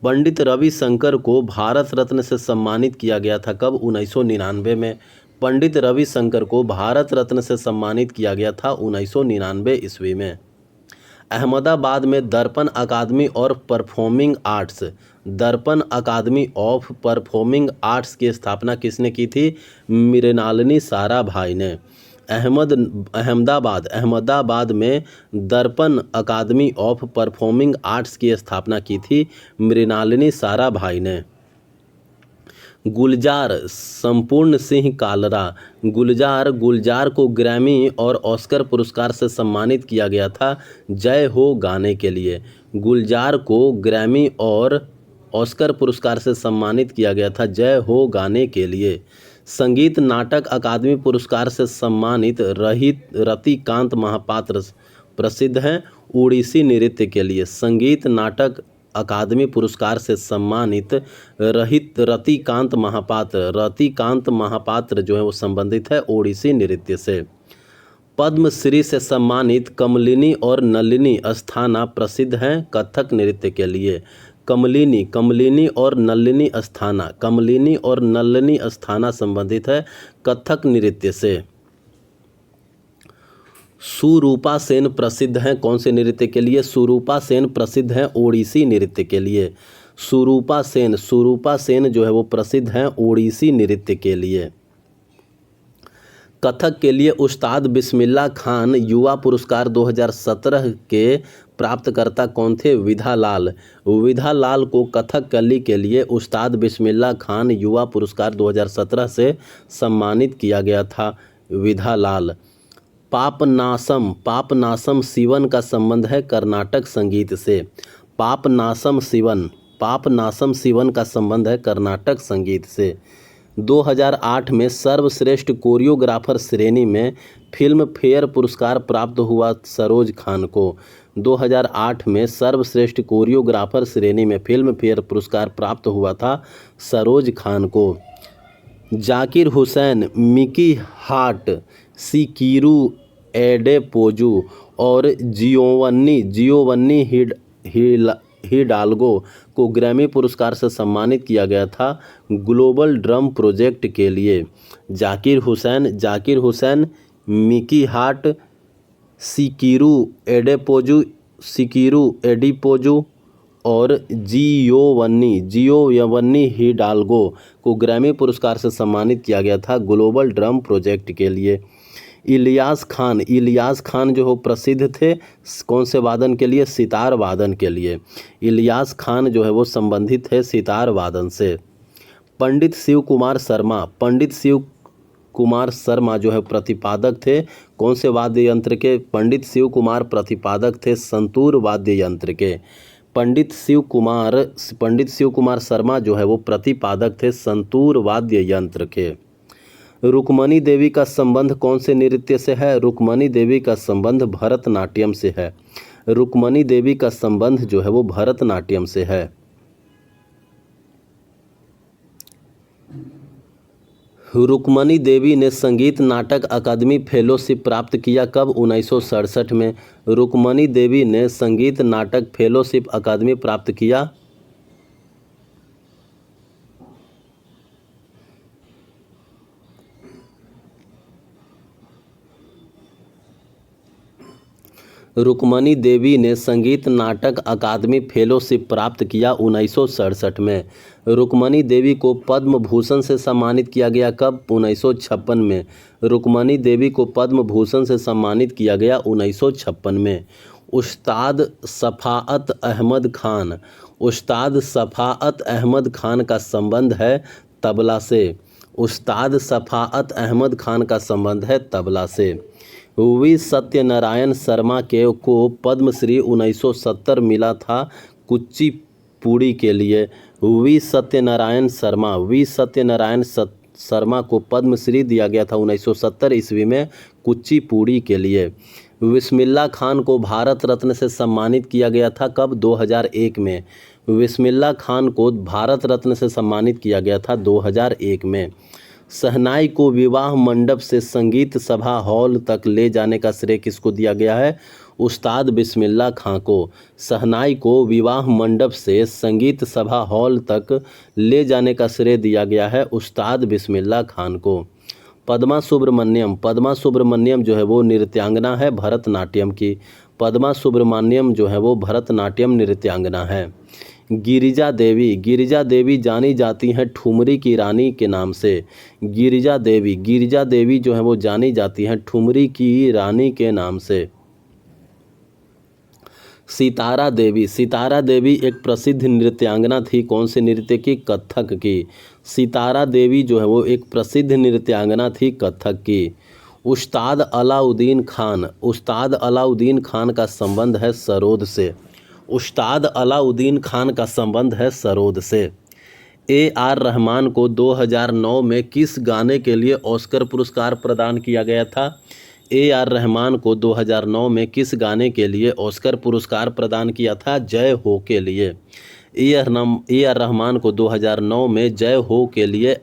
पंडित रविशंकर को भारत रत्न से सम्मानित किया गया था कब? 1999 में। पंडित रविशंकर को भारत रत्न से सम्मानित किया गया था 1999 ईस्वी में। अहमदाबाद में दर्पण अकादमी ऑफ परफॉर्मिंग आर्ट्स की स्थापना किसने की थी? मृणालिनी साराभाई ने। अहमदाबाद में दर्पण अकादमी ऑफ परफॉर्मिंग आर्ट्स की स्थापना की थी मृणालिनी साराभाई ने। गुलजार संपूर्ण सिंह कालरा गुलजार को ग्रैमी और ऑस्कर पुरस्कार से सम्मानित किया गया था जय हो गाने के लिए। गुलजार को ग्रैमी और ऑस्कर पुरस्कार से सम्मानित किया गया था जय हो गाने के लिए। संगीत नाटक अकादमी पुरस्कार से सम्मानित रतिकांत महापात्र प्रसिद्ध हैं उड़ीसी नृत्य के लिए। संगीत नाटक अकादमी पुरस्कार से सम्मानित रतिकांत महापात्र जो है वो संबंधित है ओडिसी नृत्य से। पद्मश्री से सम्मानित कमलिनी और नलिनी अस्थाना प्रसिद्ध हैं कथक नृत्य के लिए। कमलिनी और नलिनी अस्थाना संबंधित है कथक नृत्य से। सुरूपा सेन प्रसिद्ध हैं कौन से नृत्य के लिए? सुरूपा सेन प्रसिद्ध हैं ओडिसी नृत्य के लिए। सुरूपा सेन जो है वो प्रसिद्ध हैं ओडिसी नृत्य के लिए। कथक के लिए उस्ताद बिस्मिल्लाह खान युवा पुरस्कार 2017 के प्राप्तकर्ता कौन थे? विधा लाल को कथकली के लिए उस्ताद बिस्मिल्लाह खान युवा पुरस्कार 2017 से सम्मानित किया गया था विधा लाल। पापनासम सिवन का संबंध है कर्नाटक संगीत से। पापनासम सिवन का संबंध है कर्नाटक संगीत से। 2008 में सर्वश्रेष्ठ कोरियोग्राफर श्रेणी में फिल्म फेयर पुरस्कार प्राप्त हुआ सरोज खान को। 2008 में सर्वश्रेष्ठ कोरियोग्राफर श्रेणी में फिल्म फेयर पुरस्कार प्राप्त हुआ था सरोज खान को। जाकिर हुसैन, मिकी हार्ट, सिकिरू एडेपोजू और जियोवन्नी हिडाल्गो को ग्रैमी पुरस्कार से सम्मानित किया गया था ग्लोबल ड्रम प्रोजेक्ट के लिए। जाकिर हुसैन, मिकी हार्ट, सिकिरू एडिपोजू और जियोवन्नी हिडाल्गो को ग्रैमी पुरस्कार से सम्मानित किया गया था ग्लोबल ड्रम प्रोजेक्ट के लिए। इलियास खान जो हो प्रसिद्ध थे कौन से वादन के लिए? सितार वादन के लिए। इलियास खान जो है वो संबंधित है सितार वादन से। पंडित शिव कुमार शर्मा जो है प्रतिपादक थे कौन से वाद्य यंत्र के? पंडित शिव कुमार प्रतिपादक थे संतूर वाद्य यंत्र के। पंडित शिव कुमार शर्मा जो है वो प्रतिपादक थे संतूर वाद्य यंत्र के। रुक्मणी देवी का संबंध कौन से नृत्य से है? रुक्मणी देवी का संबंध भरतनाट्यम से है। रुक्मणी देवी का संबंध जो है वो भरतनाट्यम से है। रुक्मणी देवी ने संगीत नाटक अकादमी फेलोशिप प्राप्त किया कब? 1967 में। रुक्मणी देवी ने संगीत नाटक फेलोशिप अकादमी प्राप्त किया रुक्मणी देवी ने संगीत नाटक अकादमी फेलोशिप प्राप्त किया 1967 में। रुक्मणी देवी को पद्म भूषण से सम्मानित किया गया कब? 1956 में। रुक्मणी देवी को पद्म भूषण से सम्मानित किया गया 1956 में। उस्ताद सफ़ाअत अहमद खान का संबंध है तबला से। उस्ताद सफ़ाअत अहमद खान का संबंध है तबला से। वी सत्यनारायण शर्मा को पद्मश्री 1970 मिला था कुचिपुड़ी के लिए। वी सत्यनारायण शर्मा को पद्मश्री दिया गया था 1970 ईस्वी में कुचिपुड़ी के लिए। बिस्मिल्लाह खान को भारत रत्न से सम्मानित किया गया था कब? 2001 में। बिस्मिल्लाह खान को भारत रत्न से सम्मानित किया गया था 2001 में। शहनाई को विवाह मंडप से संगीत सभा हॉल तक ले जाने का श्रेय किसको दिया गया है? उस्ताद बिस्मिल्लाह खां को। शहनाई को विवाह मंडप से संगीत सभा हॉल तक ले जाने का श्रेय दिया गया है उस्ताद बिस्मिल्लाह खान को। पद्मा सुब्रमण्यम जो है वो नृत्यांगना है भरतनाट्यम की। पद्मा सुब्रमण्यम जो है वो भरतनाट्यम नृत्यांगना है। गिरिजा देवी जानी जाती हैं ठुमरी की रानी के नाम से। गिरिजा देवी जो है वो जानी जाती हैं ठुमरी की रानी के नाम से। सितारा देवी एक प्रसिद्ध नृत्यांगना थी कौन से नृत्य की? कथक की। सितारा देवी जो है वो एक प्रसिद्ध नृत्यांगना थी कथक की। उस्ताद अलाउद्दीन खान का संबंध है सरोद से। उस्ताद अलाउद्दीन खान का संबंध है सरोद से। A.R. रहमान को 2009 में किस गाने के लिए ऑस्कर पुरस्कार प्रदान किया गया था? A.R. रहमान को 2009 में किस गाने के लिए ऑस्कर पुरस्कार प्रदान किया था? जय हो के लिए। A.R. रहमान को 2009 में जय हो के लिए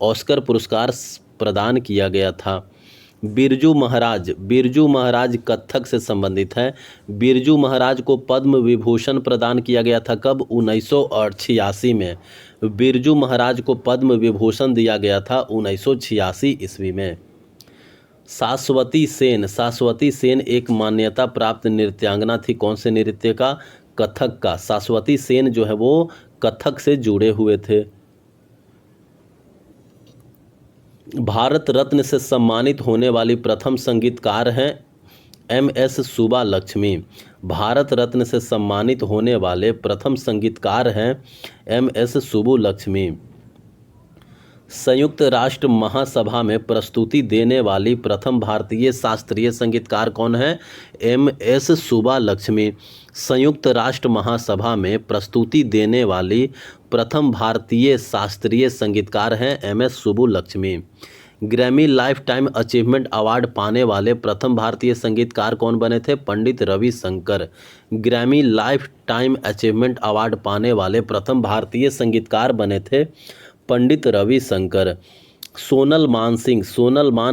ऑस्कर पुरस्कार प्रदान किया गया था। बिरजू महाराज कथक से संबंधित है। बिरजू महाराज को पद्म विभूषण प्रदान किया गया था कब? 1986 में। बिरजू महाराज को पद्म विभूषण दिया गया था 1986 ईस्वी में। शाश्वती सेन एक मान्यता प्राप्त नृत्यांगना थी कौन से नृत्य का? कथक का। शाश्वती सेन जो है वो कथक से जुड़े हुए थे। भारत रत्न से सम्मानित होने वाली प्रथम संगीतकार हैं MS सुब्बालक्ष्मी। भारत रत्न से सम्मानित होने वाले प्रथम संगीतकार हैं MS सुब्बालक्ष्मी। संयुक्त राष्ट्र महासभा में प्रस्तुति देने वाली प्रथम भारतीय शास्त्रीय संगीतकार कौन है? MS सुब्बालक्ष्मी। संयुक्त राष्ट्र महासभा में प्रस्तुति देने वाली प्रथम भारतीय शास्त्रीय संगीतकार हैं MS Subbalakshmi. Grammy life time achievement award पाने वाले प्रथम भारतीय संगीतकार कौन बने थे? Pandit Ravishankar. Grammy life time achievement award पाने वाले प्रथम भारतीय संगीतकार बने थे पंडित रविशंकर। सोनल मान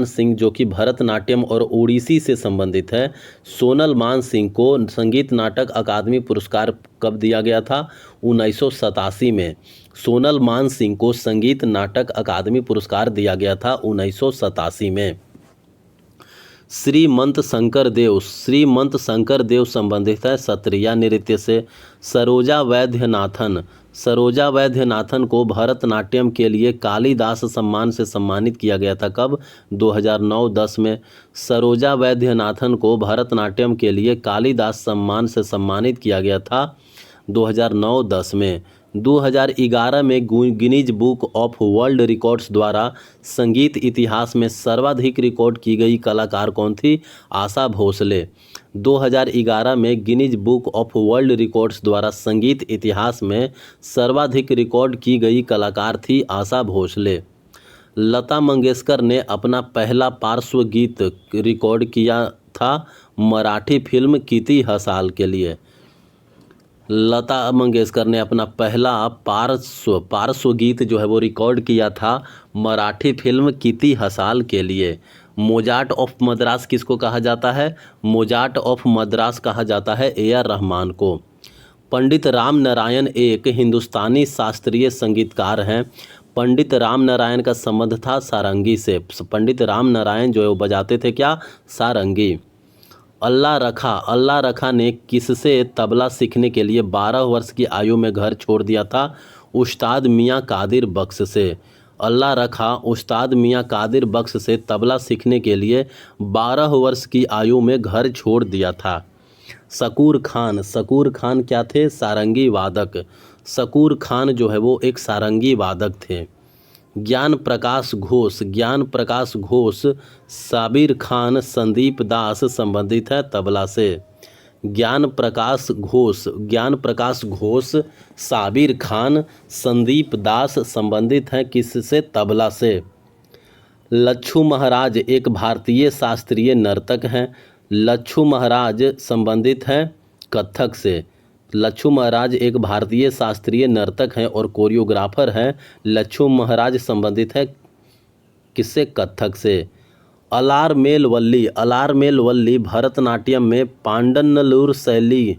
सिंह जो कि भरतनाट्यम और ओडिसी से संबंधित है। सोनल मान सिंह को संगीत नाटक अकादमी पुरस्कार कब दिया गया था? 1987 में। सोनल मान सिंह को संगीत नाटक अकादमी पुरस्कार दिया गया था 1987 में। श्रीमंत शंकर देव संबंधित है सत्रिया नृत्य से। सरोजा वैद्यनाथन को भरतनाट्यम के लिए कालिदास सम्मान से सम्मानित किया गया था कब? 2009-10 में। सरोजा वैद्यनाथन को भरतनाट्यम के लिए कालिदास सम्मान से सम्मानित किया गया था 2009-10 में। 2011 में Guinness book of world records द्वारा संगीत इतिहास में सर्वाधिक रिकॉर्ड की गई कलाकार कौन थी? आशा भोसले। 2011 में Guinness book of world records द्वारा संगीत इतिहास में सर्वाधिक रिकॉर्ड की गई कलाकार थी आशा भोसले। लता मंगेशकर ने अपना पहला पार्श्व गीत रिकॉर्ड किया था मराठी फिल्म किती हसाल के लिए। लता मंगेशकर ने अपना पहला पार्श्व गीत जो है वो रिकॉर्ड किया था मराठी फिल्म किती हसाल के लिए। मोजार्ट ऑफ मद्रास किसको कहा जाता है? मोजार्ट ऑफ मद्रास कहा जाता है ए.आर. रहमान को। पंडित राम नारायण एक हिंदुस्तानी शास्त्रीय संगीतकार हैं। पंडित राम नारायण का संबंध था सारंगी से। पंडित राम नारायण जो है वो बजाते थे क्या? सारंगी। अल्लाह रखा ने किससे तबला सीखने के लिए 12 वर्ष की आयु में घर छोड़ दिया था? उस्ताद मियाँ कादिर बख्श से। अल्लाह रखा उस्ताद मियाँ कादिर बख्श से तबला सीखने के लिए 12 वर्ष की आयु में घर छोड़ दिया था। शकूर खान क्या थे? सारंगी वादक। शकूर खान जो है वो एक सारंगी वादक थे। ज्ञान प्रकाश घोष साबिर खान संदीप दास संबंधित है तबला से। ज्ञान प्रकाश घोष साबिर खान संदीप दास संबंधित हैं किससे? तबला से। लच्छू महाराज एक भारतीय शास्त्रीय नर्तक हैं। लच्छू महाराज संबंधित हैं कथक से। लच्छू महाराज एक भारतीय शास्त्रीय नर्तक हैं और कोरियोग्राफर हैं। लच्छू महाराज संबंधित है किससे? कथक से। अलारमेल वल्ली भरतनाट्यम में पांडन्नलूर शैली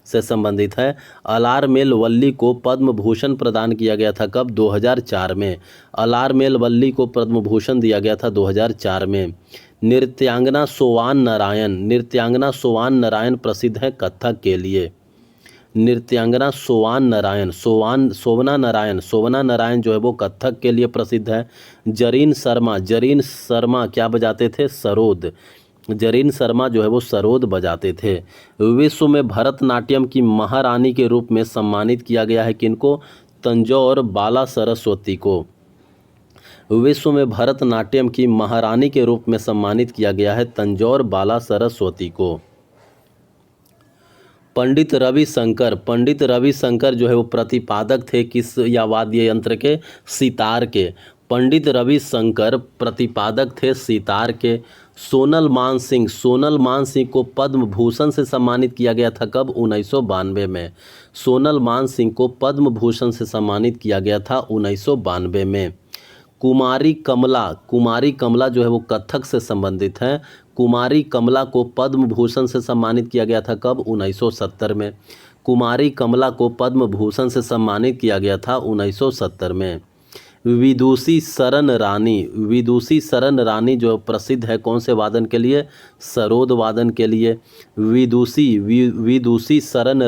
से संबंधित है। अलारमेल वल्ली को पद्म भूषण प्रदान किया गया था कब? 2004 में। अलारमेल वल्ली को पद्म भूषण दिया गया था 2004 में। नृत्यांगना सोवान नारायण प्रसिद्ध है कथक के लिए। नृत्यांगना शोभना नारायण जो है वो कथक के लिए प्रसिद्ध है। जरीन शर्मा क्या बजाते थे? सरोद। जरीन शर्मा जो है वो सरोद बजाते थे। विश्व में भरतनाट्यम की महारानी के रूप में सम्मानित किया गया है किनको? तंजौर बाला सरस्वती को। विश्व में भरतनाट्यम की महारानी के रूप में सम्मानित किया गया है तंजौर बाला सरस्वती को। पंडित रविशंकर जो है वो प्रतिपादक थे किस या वाद्य यंत्र के? सितार के। पंडित रविशंकर प्रतिपादक थे सितार के। सोनल मान सिंह को पद्म भूषण से सम्मानित किया गया था कब? 1992 में। सोनल मान सिंह को पद्म भूषण से सम्मानित किया गया था 1992 में। कुमारी कमला जो है वो कथक से संबंधित हैं। कुमारी कमला को पद्म भूषण से सम्मानित किया गया था कब? 1970 में। कुमारी कमला को पद्म भूषण से सम्मानित किया गया था 1970 में। विदुषी शरण रानी जो प्रसिद्ध है कौन से वादन के लिए? सरोद वादन के लिए। विदुषी शरण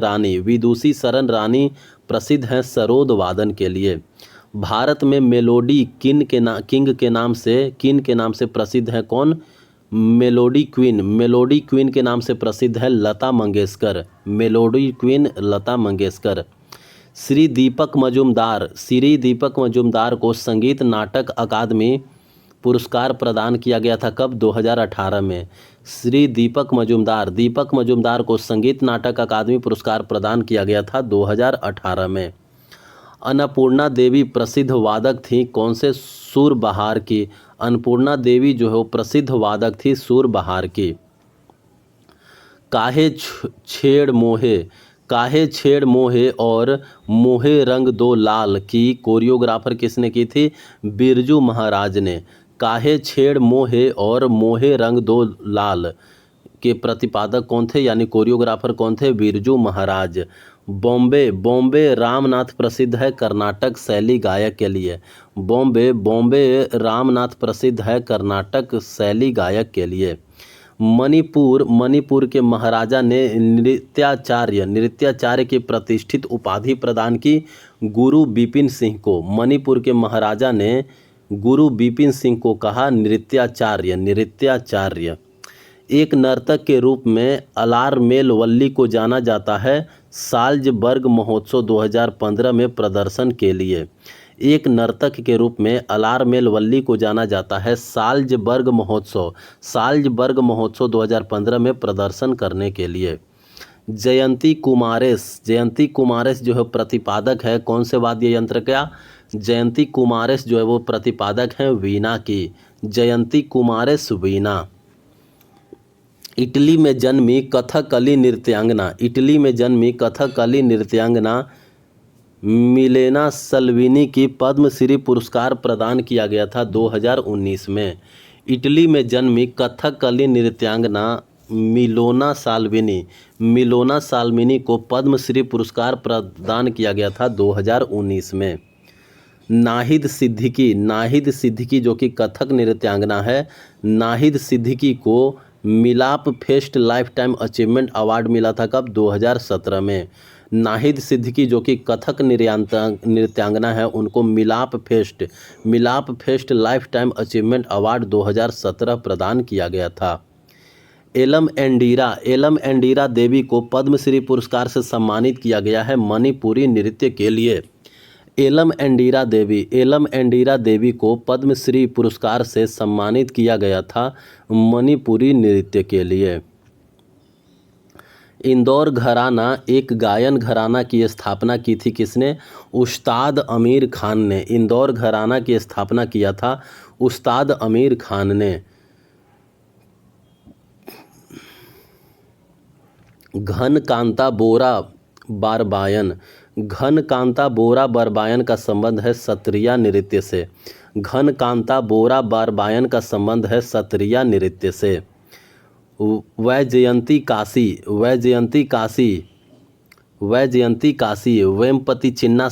रानी प्रसिद्ध है सरोद वादन के लिए। भारत में मेलोडी किंग के नाम से प्रसिद्ध है कौन? मेलोडी क्वीन के नाम से प्रसिद्ध है लता मंगेशकर। Melody queen Lata Mangeshkar. श्री दीपक मजुमदार को संगीत नाटक अकादमी पुरस्कार प्रदान किया गया था कब? 2018 में। श्री दीपक मजुमदार को संगीत नाटक अकादमी पुरस्कार प्रदान किया गया था 2018 में। अन्नपूर्णा देवी प्रसिद्ध वादक थी कौन से? सुर बहार की। अन्नपूर्णा देवी जो है वो प्रसिद्ध वादक थी सुर बहार की। काहे छेड़ मोहे और मोहे रंग दो लाल की कोरियोग्राफर किसने की थी? बिरजू महाराज ने। काहे छेड़ मोहे और मोहे रंग दो लाल के प्रतिपादक कौन थे यानी कोरियोग्राफर कौन थे? बिरजू महाराज। बॉम्बे रामनाथ प्रसिद्ध है कर्नाटक शैली गायक के लिए। बॉम्बे रामनाथ प्रसिद्ध है कर्नाटक शैली गायक के लिए। मणिपुर के महाराजा ने नृत्याचार्य की प्रतिष्ठित उपाधि प्रदान की गुरु बिपिन सिंह को। मणिपुर के महाराजा ने गुरु बिपिन सिंह को कहा नृत्याचार्य। एक नर्तक के रूप में अलारमेल वल्ली को जाना जाता है साल्ज़बर्ग महोत्सव 2015 में प्रदर्शन के लिए। एक नर्तक के रूप में अलारमेल वल्ली को जाना जाता है साल्ज़बर्ग महोत्सव 2015 में प्रदर्शन करने के लिए। जयंती कुमारेश जो है प्रतिपादक है कौन से वाद्य यंत्र का? जयंती कुमारेश जो है वो प्रतिपादक हैं वीणा की। जयंती कुमारेश वीणा। इटली में जन्मी कथकली नृत्यांगना मिलेना सल्विनी की पद्मश्री पुरस्कार प्रदान किया गया था 2019 में। इटली में जन्मी कथकली नृत्यांगना मिलोना साल्विनी को पद्मश्री पुरस्कार प्रदान किया गया था 2019 में। नाहिद सिद्दीकी जो कि कथक नृत्यांगना है, नाहिद सिद्दीकी को मिलाप fest life time achievement award मिला था कब? 2017 में। नाहिद सिद्दीकी जो कि कथक नृत्यांगना है उनको मिलाप fest life time achievement award 2017 प्रदान किया गया था। एलम एंडीरा देवी को पद्मश्री पुरस्कार से सम्मानित किया गया है मणिपुरी नृत्य के लिए। एलम एंडीरा देवी को पद्मश्री पुरस्कार से सम्मानित किया गया था मणिपुरी नृत्य के लिए। इंदौर घराना एक गायन घराना की स्थापना की थी किसने? उस्ताद आमिर खान ने। इंदौर घराना की स्थापना किया था उस्ताद आमिर खान ने। घनकांता बोरा बरबायन का संबंध है सत्रिया नृत्य से। घनकांता बोरा बरबायन का संबंध है सत्रिया नृत्य से। वैजयंती काशी वेमपति चिन्ना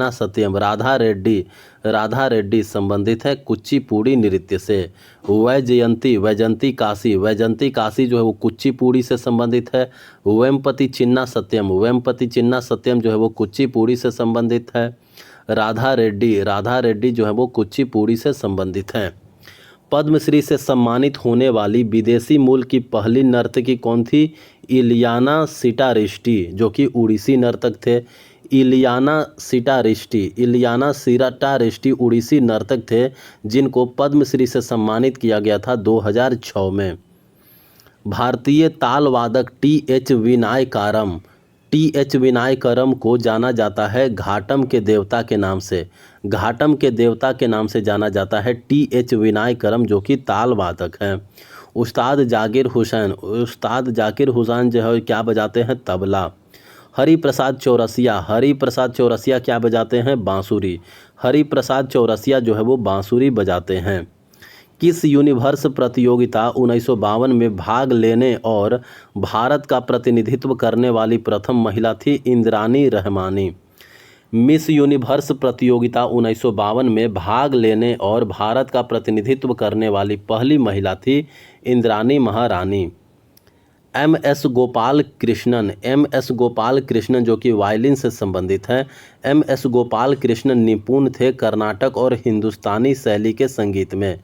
सत्यम। राधा रेड्डी संबंधित है कुचिपुड़ी नृत्य से। वैजयंती काशी जो है वो कुचिपुड़ी से संबंधित है। वेमपति चिन्ना सत्यम जो है वो कुचिपुड़ी से संबंधित है। राधा रेड्डी जो है वो कुचिपुड़ी से संबंधित हैं। पद्मश्री से सम्मानित होने वाली विदेशी मूल की पहली नर्तकी कौन थी? इलियाना सिटारिस्टी जो कि उड़ीसी नर्तक थे। इलियाना सिटारिस्टी उड़ीसी नर्तक थे जिनको पद्मश्री से सम्मानित किया गया था 2006 में। भारतीय तालवादक टी.एच. विनायकरम को जाना जाता है घाटम के देवता के नाम से जाना जाता है टी.एच. विनायकरम जो कि ताल वादक हैं। उस्ताद जाकिर हुसैन जो है क्या बजाते हैं? तबला। हरिप्रसाद चौरसिया क्या बजाते हैं? बांसुरी। हरिप्रसाद चौरसिया जो है वो बांसुरी बजाते हैं। किस यूनिवर्स प्रतियोगिता 1952 में भाग लेने और भारत का प्रतिनिधित्व करने वाली प्रथम महिला थी? इंद्रानी रहमानी। मिस यूनिवर्स प्रतियोगिता 1952 में भाग लेने और भारत का प्रतिनिधित्व करने वाली पहली महिला थी इंद्रानी महारानी। एम.एस. गोपाल कृष्णन जो कि वायलिन से संबंधित हैं। एम.एस. गोपाल कृष्णन निपुण थे कर्नाटक और हिंदुस्तानी शैली के संगीत में।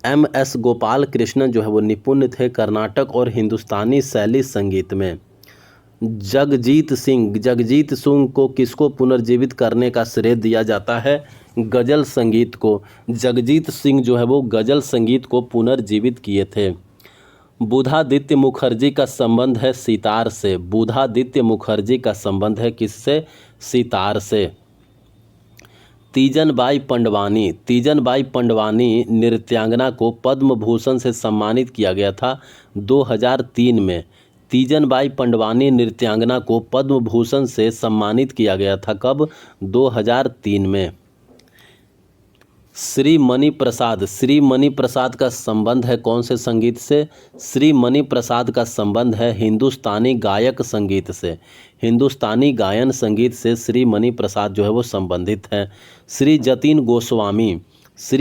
एम.एस. गोपाल कृष्णन जो है वो निपुण थे कर्नाटक और हिंदुस्तानी शैली संगीत में। जगजीत सिंह को किसको पुनर्जीवित करने का श्रेय दिया जाता है? गज़ल संगीत को। जगजीत सिंह जो है वो गज़ल संगीत को पुनर्जीवित किए थे। बुधादित्य मुखर्जी का संबंध है सितार से। बुधादित्य मुखर्जी का संबंध है किससे? सितार से। तीजनबाई पंडवानी नृत्यांगना को पद्म भूषण से सम्मानित किया गया था 2003 में। तीजनबाई पंडवानी नृत्यांगना को पद्म भूषण से सम्मानित किया गया था कब? 2003 में। श्री मणि प्रसाद का संबंध है कौन से संगीत से? श्री मणि प्रसाद का संबंध है हिंदुस्तानी गायक संगीत से। हिंदुस्तानी गायन संगीत से श्री मणि प्रसाद जो है वो संबंधित हैं। श्री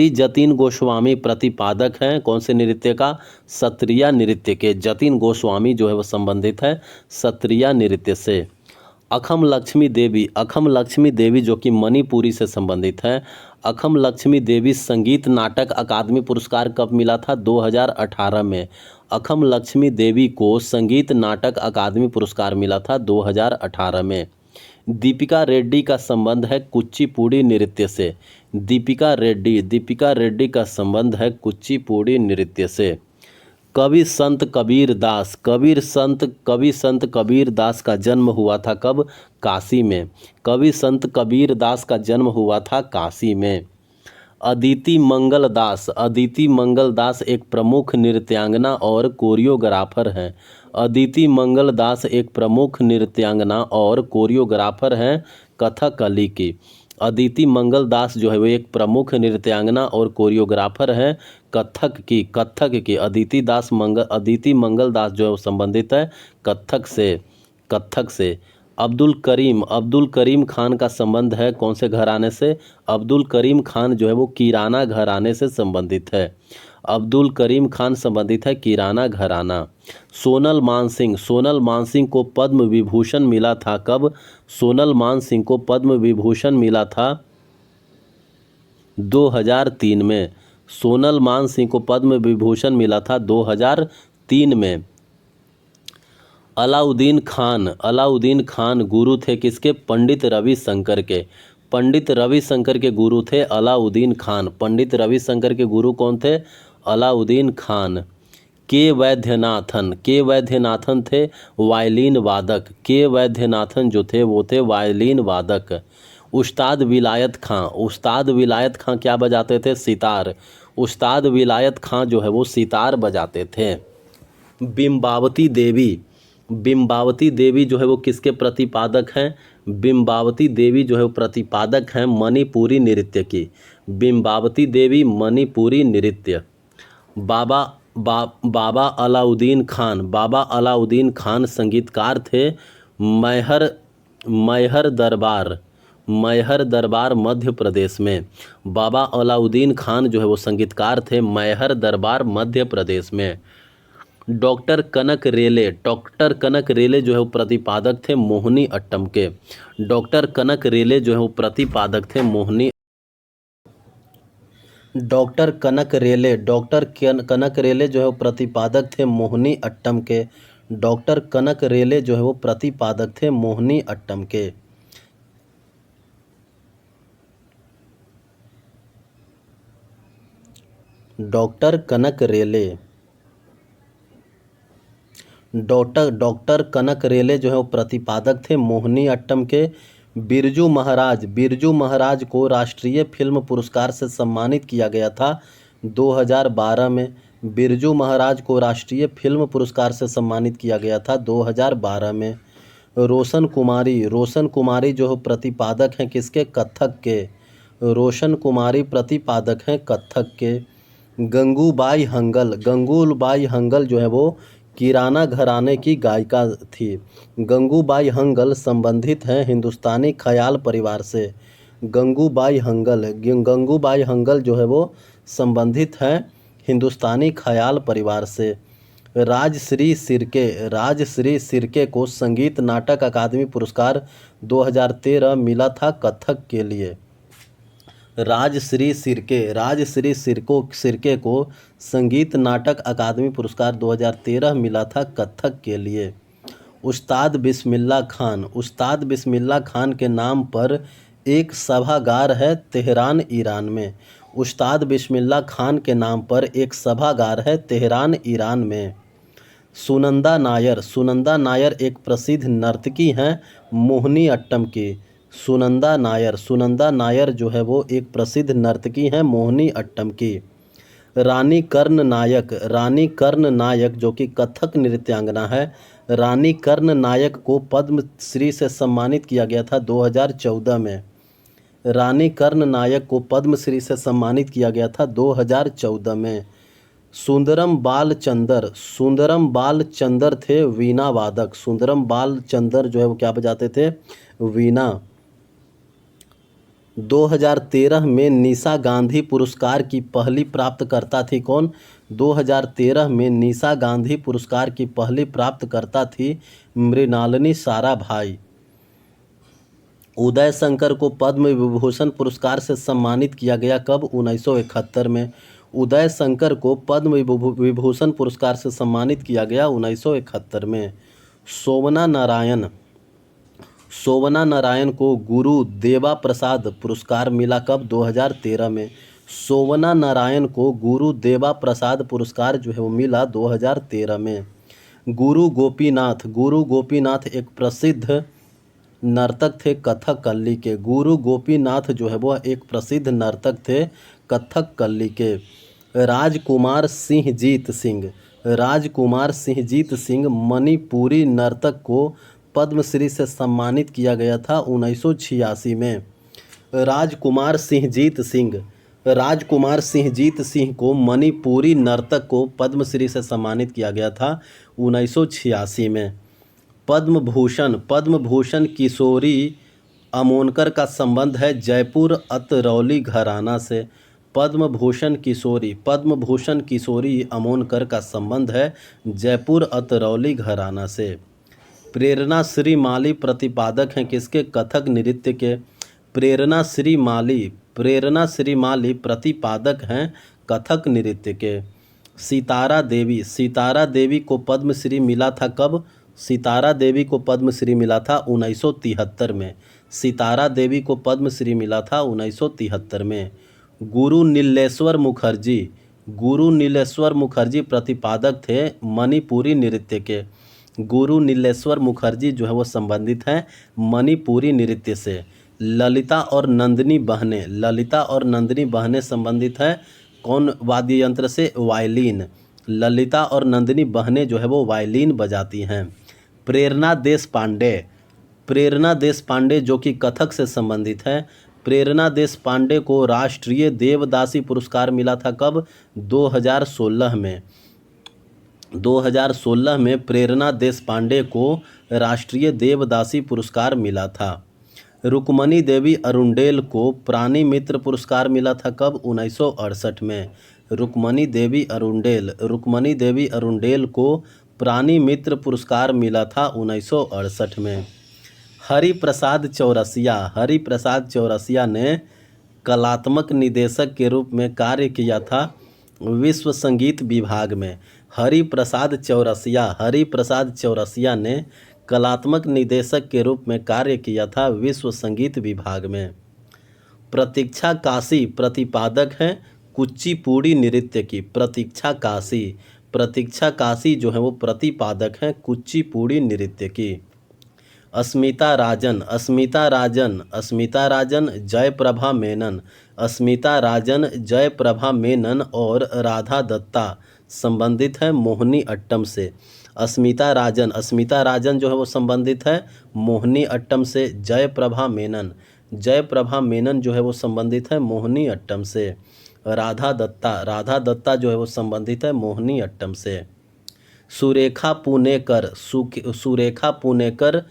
जतिन गोस्वामी प्रतिपादक हैं कौन से नृत्य का? सत्रिया नृत्य के। जतिन गोस्वामी जो है वो संबंधित है सत्रिया नृत्य से। अखम लक्ष्मी देवी, अखम लक्ष्मी देवी जो कि मणिपुरी से संबंधित है। अखम लक्ष्मी देवी संगीत नाटक अकादमी पुरस्कार कब मिला था? 2018 में। अखम लक्ष्मी देवी को संगीत नाटक अकादमी पुरस्कार मिला था 2018 में। दीपिका रेड्डी का संबंध है कुचिपुड़ी नृत्य से। दीपिका रेड्डी का संबंध है कुचिपुड़ी नृत्य से। कवि संत कबीर दास, कवि संत कबीर दास का जन्म हुआ था कब? काशी में। कवि संत कबीर दास का जन्म हुआ था काशी में। अदिति मंगल दास, अदिति मंगल दास एक प्रमुख नृत्यांगना और कोरियोग्राफर हैं। अदिति मंगल दास एक प्रमुख नृत्यांगना और कोरियोग्राफर हैं कथकली की। अदिति मंगल दास जो है वो एक प्रमुख नृत्यांगना और कोरियोग्राफर हैं कथक की। अदिति मंगल दास जो है वो संबंधित है कथक से। अब्दुल करीम खान का संबंध है कौन से घराने से? अब्दुल करीम खान जो है वो किराना घराने से संबंधित है। अब्दुल करीम खान संबंधित है किराना घराना। सोनल मानसिंह को पद्म विभूषण मिला था कब? सोनल मानसिंह को पद्म विभूषण मिला था 2003 में। सोनल मानसिंह को पद्म विभूषण मिला था 2003 में। अलाउद्दीन खान गुरु थे किसके? पंडित रविशंकर के। पंडित रविशंकर के गुरु थे अलाउद्दीन खान। पंडित रविशंकर के गुरु कौन थे? अलाउद्दीन खान। के वैद्यनाथन थे वायलिन वादक। के वैद्यनाथन जो थे वो थे वायलिन वादक। उस्ताद विलायत खां क्या बजाते थे? सितार। उस्ताद विलायत खां जो है वो सितार बजाते थे। बिंबावती देवी जो है वो किसके प्रतिपादक हैं? बिंबावती देवी जो है वो प्रतिपादक हैं मणिपुरी नृत्य की। बिंबावती देवी मणिपुरी नृत्य। बाबा अलाउद्दीन खान संगीतकार थे मैहर दरबार मध्य प्रदेश में। बाबा अलाउद्दीन खान जो है वो संगीतकार थे मैहर दरबार मध्य प्रदेश में। डॉक्टर कनक रेले जो है वो प्रतिपादक थे मोहिनी अट्टम के। डॉक्टर कनक रेले जो है वो प्रतिपादक थे डॉक्टर कनक रेले जो है वो प्रतिपादक थे मोहिनी अट्टम के। डॉक्टर कनक रेले जो है वो प्रतिपादक थे मोहिनी अट्टम के। डॉक्टर कनक रेले जो है वो प्रतिपादक थे मोहिनी अट्टम के। बिरजू महाराज को राष्ट्रीय फिल्म पुरस्कार से सम्मानित किया गया था 2012 में। बिरजू महाराज को राष्ट्रीय फिल्म पुरस्कार से सम्मानित किया गया था 2012 में। रोशन कुमारी जो प्रतिपादक हैं किसके? कथक के। रोशन कुमारी प्रतिपादक हैं कथक के। गंगूबाई हंगल जो है वो किराना घराने की गायिका थी। गंगूबाई हंगल संबंधित हैं हिंदुस्तानी ख्याल परिवार से। गंगूबाई हंगल जो है वो संबंधित हैं हिंदुस्तानी ख्याल परिवार से। राजश्री सिरके को संगीत नाटक अकादमी पुरस्कार 2013 मिला था कथक के लिए। राजश्री सिरके को संगीत नाटक अकादमी पुरस्कार 2013 मिला था कथक के लिए। उस्ताद बिस्मिल्लाह खान के नाम पर एक सभागार है तेहरान ईरान में। उस्ताद बिस्मिल्लाह खान के नाम पर एक सभागार है तेहरान ईरान में। सुनंदा नायर एक प्रसिद्ध नर्तकी हैं मोहिनी अट्टम की। सुनंदा नायर जो है वो एक प्रसिद्ध नर्तकी हैं मोहिनी अट्टम की। रानी कर्ण नायक जो कि कथक नृत्यांगना है। रानी कर्ण नायक को पद्मश्री से सम्मानित किया गया था 2014 में। रानी कर्ण नायक को पद्मश्री से सम्मानित किया गया था 2014 में। सुंदरम बालचंदर थे वीणा वादक। सुंदरम बालचंदर जो है वो क्या बजाते थे? वीणा। 2013 में निशा गांधी पुरस्कार की पहली प्राप्तकर्ता थी कौन? 2013 में निशा गांधी पुरस्कार की पहली प्राप्तकर्ता थी मृणालिनी साराभाई। उदय शंकर को पद्म विभूषण पुरस्कार से सम्मानित किया गया कब? 1971 में। उदय शंकर को पद्म विभूषण पुरस्कार से सम्मानित किया गया 1971 में। शोभना नारायण शोभना नारायण को गुरु देवा प्रसाद पुरस्कार मिला कब? 2013 में। शोभना नारायण को गुरु देवा प्रसाद पुरस्कार जो है वो मिला 2013 में। गुरु गोपीनाथ एक प्रसिद्ध नर्तक थे कथकली के। गुरु गोपीनाथ जो है वो एक प्रसिद्ध नर्तक थे कथकली के। राजकुमार सिंह जीत सिंह मणिपुरी नर्तक को पद्मश्री से सम्मानित किया गया था 1986 में। राजकुमार सिंह जीत सिंह को मणिपुरी नर्तक को पद्मश्री से सम्मानित किया गया था 1986 में। पद्मभूषण किशोरी अमोनकर का संबंध है जयपुर अतरौली घराना से। पद्मभूषण किशोरी अमोनकर का संबंध है जयपुर अतरौली घराना से। प्रेरणा श्री माली प्रतिपादक हैं किसके? कथक नृत्य के। प्रेरणा श्री माली प्रतिपादक हैं कथक नृत्य के। सितारा देवी को पद्मश्री मिला था कब? सितारा देवी को पद्मश्री मिला था 1973 में। सितारा देवी को पद्मश्री मिला था 1973 में। गुरु नीलेश्वर मुखर्जी प्रतिपादक थे मणिपुरी नृत्य के। गुरु नीलेश्वर मुखर्जी जो है वो संबंधित हैं मणिपुरी नृत्य से। ललिता और नंदिनी बहनें संबंधित हैं कौन वाद्य यंत्र से? वायलिन। ललिता और नंदिनी बहनें जो है वो वायलिन बजाती हैं। प्रेरणा देशपांडे जो कि कथक से संबंधित हैं। प्रेरणा देशपांडे को राष्ट्रीय देवदासी पुरस्कार मिला था कब? 2016 में। 2016 में प्रेरणा देशपांडे को राष्ट्रीय देवदासी पुरस्कार मिला था। रुक्मणी देवी अरुंडेल को प्राणी मित्र पुरस्कार मिला था कब? 1968 में। रुक्मणी देवी अरुंडेल को प्राणी मित्र पुरस्कार मिला था 1968 में। हरिप्रसाद चौरसिया ने कलात्मक निदेशक के रूप में कार्य किया था विश्व संगीत विभाग में। हरिप्रसाद चौरसिया ने कलात्मक निदेशक के रूप में कार्य किया था विश्व संगीत विभाग में। प्रतीक्षा काशी प्रतिपादक हैं कुचिपुड़ी नृत्य की। प्रतीक्षा काशी जो है वो प्रतिपादक हैं कुचिपुड़ी नृत्य की। अस्मिता राजन जयप्रभा मेनन और राधा दत्ता संबंधित हैं मोहिनी अट्टम से। अस्मिता राजन जो है वो संबंधित है मोहिनी अट्टम से। जयप्रभा मेनन जो है वो संबंधित है मोहिनी अट्टम से। राधा दत्ता जो है वो संबंधित है मोहिनी अट्टम से। सुरेखा पुनेकर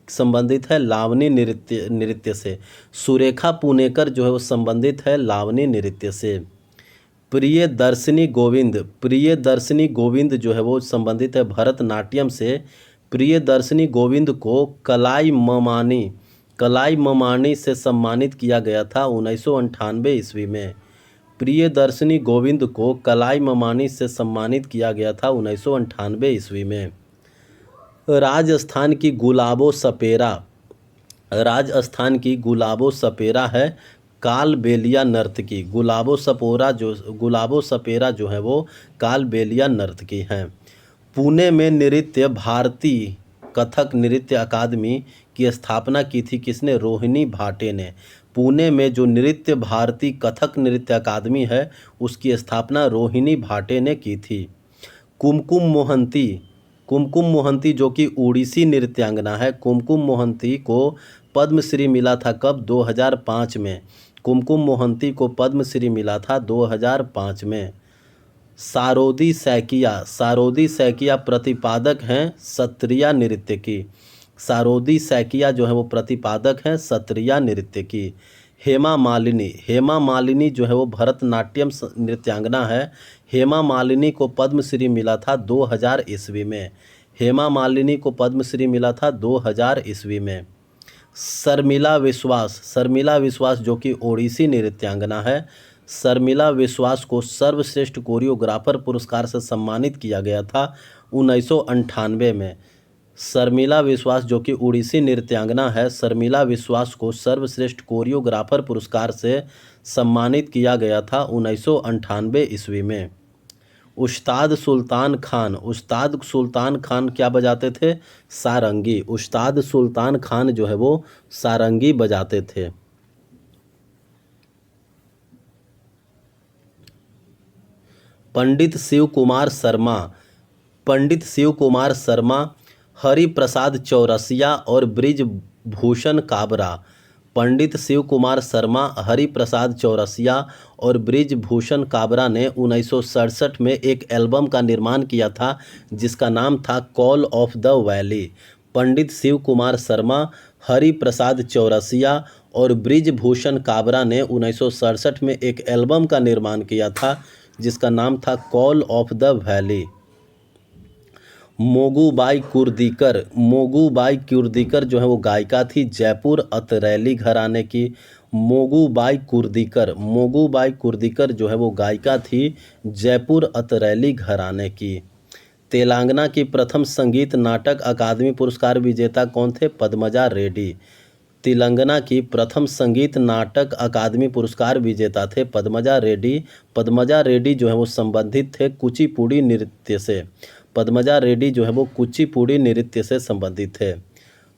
संबंधित है लावनी नृत्य से। सुरेखा पुनेकर जो है वो संबंधित है लावनी नृत्य से। प्रियदर्शिनी गोविंद जो है वो संबंधित है भरतनाट्यम से। प्रियदर्शिनी गोविंद को कलाई ममानी से सम्मानित किया गया था 1998 ईस्वी में। प्रियदर्शिनी गोविंद को कलाई ममानी से सम्मानित किया गया था 1998 ईस्वी में। राजस्थान की गुलाबो सपेरा है कालबेलिया नर्तकी। गुलाबो सपेरा जो है वो कालबेलिया नर्तकी हैं। पुणे में नृत्य भारती कथक नृत्य अकादमी की स्थापना की थी किसने? रोहिणी भाटे ने। पुणे में जो नृत्य भारती कथक नृत्य अकादमी है उसकी स्थापना रोहिणी भाटे ने की थी। कुमकुम मोहंती जो कि उड़ीसी नृत्यांगना है। कुमकुम मोहंती को पद्मश्री मिला था कब? 2005 में। कुमकुम मोहंती को पद्मश्री मिला था 2005 में। सारोदी सैकिया प्रतिपादक हैं सत्रिया नृत्य की। सारोदी सैकिया जो है वो प्रतिपादक हैं सत्रिया नृत्य की। हेमा मालिनी जो है वो भरतनाट्यम नृत्यांगना है। हेमा मालिनी को पद्मश्री मिला था 2000 ईस्वी में। हेमा मालिनी को पद्मश्री मिला था 2000 ईस्वी में। शर्मिला विश्वास जो कि ओडिसी नृत्यांगना है, शर्मिला विश्वास को सर्वश्रेष्ठ कोरियोग्राफर पुरस्कार से सम्मानित किया गया था 1998 में। शर्मिला विश्वास जो कि ओडिसी नृत्यांगना है, शर्मिला विश्वास को सर्वश्रेष्ठ कोरियोग्राफर पुरस्कार से सम्मानित किया गया था 1998 ईस्वी में। उस्ताद सुल्तान खान क्या बजाते थे? सारंगी। उस्ताद सुल्तान खान जो है वो सारंगी बजाते थे। पंडित शिव कुमार शर्मा, हरि प्रसाद चौरसिया और ब्रिजभूषण काबरा। पंडित शिव कुमार शर्मा, हरि प्रसाद चौरसिया और ब्रिजभूषण काबरा ने 1967 में एक एल्बम का निर्माण किया था जिसका नाम था कॉल ऑफ द वैली। पंडित शिव कुमार शर्मा, हरि प्रसाद चौरसिया और ब्रिजभूषण काबरा ने 1967 में एक एल्बम का निर्माण किया था जिसका नाम था call of the valley. Mogubai कुर्दीकर जो है वो गायिका थी जयपुर अतरैली घराने की। मोगूबाई कुर्दीकर जो है वो गायिका थी जयपुर अतरैली घराने की। तेलंगाना की प्रथम संगीत नाटक अकादमी पुरस्कार विजेता कौन थे? पद्मजा रेड्डी। तेलंगाना की प्रथम संगीत नाटक अकादमी पुरस्कार विजेता थे पद्मजा रेड्डी। पद्मजा रेड्डी जो है वो संबंधित थे कुचिपुड़ी नृत्य से। पद्मजा रेड्डी जो है वो कुचिपुड़ी नृत्य से संबंधित थे।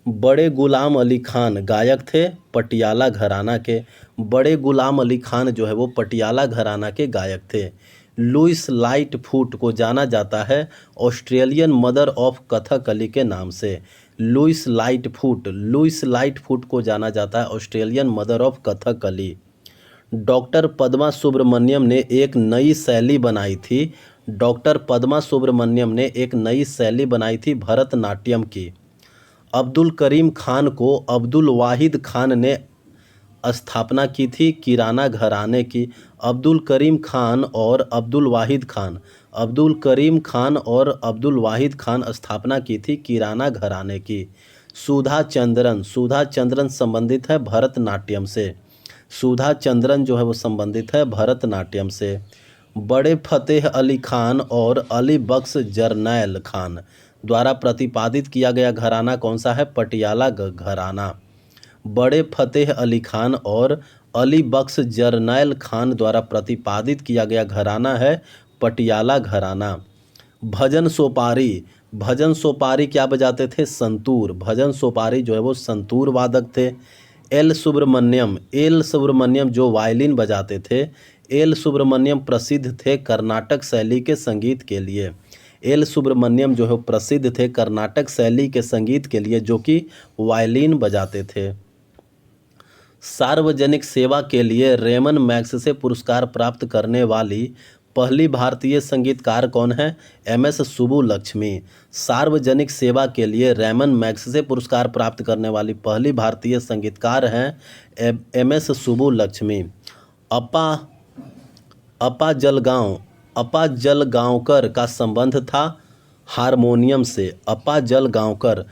बड़े गुलाम अली खान गायक थे पटियाला घराना के। बड़े गुलाम अली खान जो है वो पटियाला घराना के गायक थे। लुइस लाइटफुट को जाना जाता है ऑस्ट्रेलियन मदर ऑफ कथकली के नाम से। लुइस लाइटफुट को जाना जाता है Australian mother of Kathakali. Doctor Padma Subrahmanyam ने एक नई शैली बनाई थी। डॉक्टर पद्मा सुब्रमण्यम ने एक नई शैली बनाई थी भरतनाट्यम की। अब्दुल करीम खान को अब्दुल वाहिद खान ने स्थापना की थी किराना घराने की। अब्दुल करीम खान और अब्दुल वाहिद खान स्थापना की थी किराना घराने की। सुधा चंद्रन संबंधित है भरतनाट्यम से। सुधा चंद्रन जो है वो संबंधित है भरतनाट्यम से। बड़े फतेह अली खान और अली बख्श जरनैल खान द्वारा प्रतिपादित किया गया घराना कौन सा है? पटियाला घराना। बड़े फतेह अली खान और अली बख्श जरनैल खान द्वारा प्रतिपादित किया गया घराना है पटियाला घराना। भजन सोपारी क्या बजाते थे? संतूर। भजन सोपारी जो है वो संतूर वादक थे। एल सुब्रमण्यम जो वायलिन बजाते थे। एल सुब्रमण्यम प्रसिद्ध थे कर्नाटक शैली के संगीत के लिए। एल सुब्रमण्यम जो है प्रसिद्ध थे कर्नाटक शैली के संगीत के लिए जो कि वायलिन बजाते थे। सार्वजनिक सेवा के लिए रेमन मैग्सेसे से पुरस्कार प्राप्त करने वाली पहली भारतीय संगीतकार कौन है? एम.एस. सुब्बुलक्ष्मी। सार्वजनिक सेवा के लिए रेमन मैग्सेसे से पुरस्कार प्राप्त करने वाली पहली भारतीय संगीतकार हैं एम.एस. सुब्बुलक्ष्मी। अपा जलगांवकर का संबंध था हारमोनियम से। अपा जलगांवकर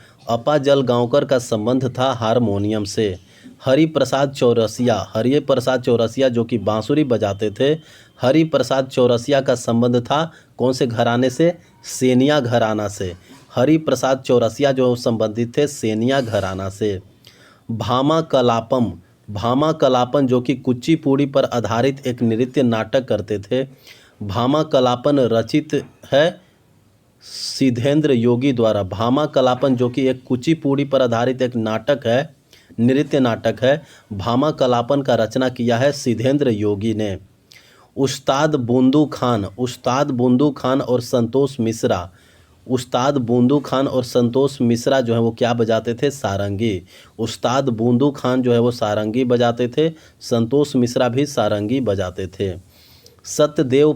का संबंध था हारमोनियम से। हरि प्रसाद चौरसिया जो कि बांसुरी बजाते थे। हरि प्रसाद चौरसिया का संबंध था कौन से घराने से? सेनिया घराना से। हरि प्रसाद चौरसिया जो संबंधित थे सेनिया घराना से। भामा कलापन जो कि कुचिपुड़ी पर आधारित एक नृत्य नाटक करते थे। भामा कलापन रचित है सिद्धेंद्र योगी द्वारा। भामा कलापन जो कि एक कुचिपुड़ी पर आधारित एक नाटक है, नृत्य नाटक है। भामा कलापन का रचना किया है सिद्धेंद्र योगी ने। उस्ताद बुंदू खान और संतोष मिश्रा। उस्ताद बुंदू खान और संतोष मिश्रा जो है वो क्या बजाते थे? सारंगी। उस्ताद बुंदू खान जो है वो सारंगी बजाते थे। संतोष मिश्रा भी सारंगी बजाते थे। सत्यदेव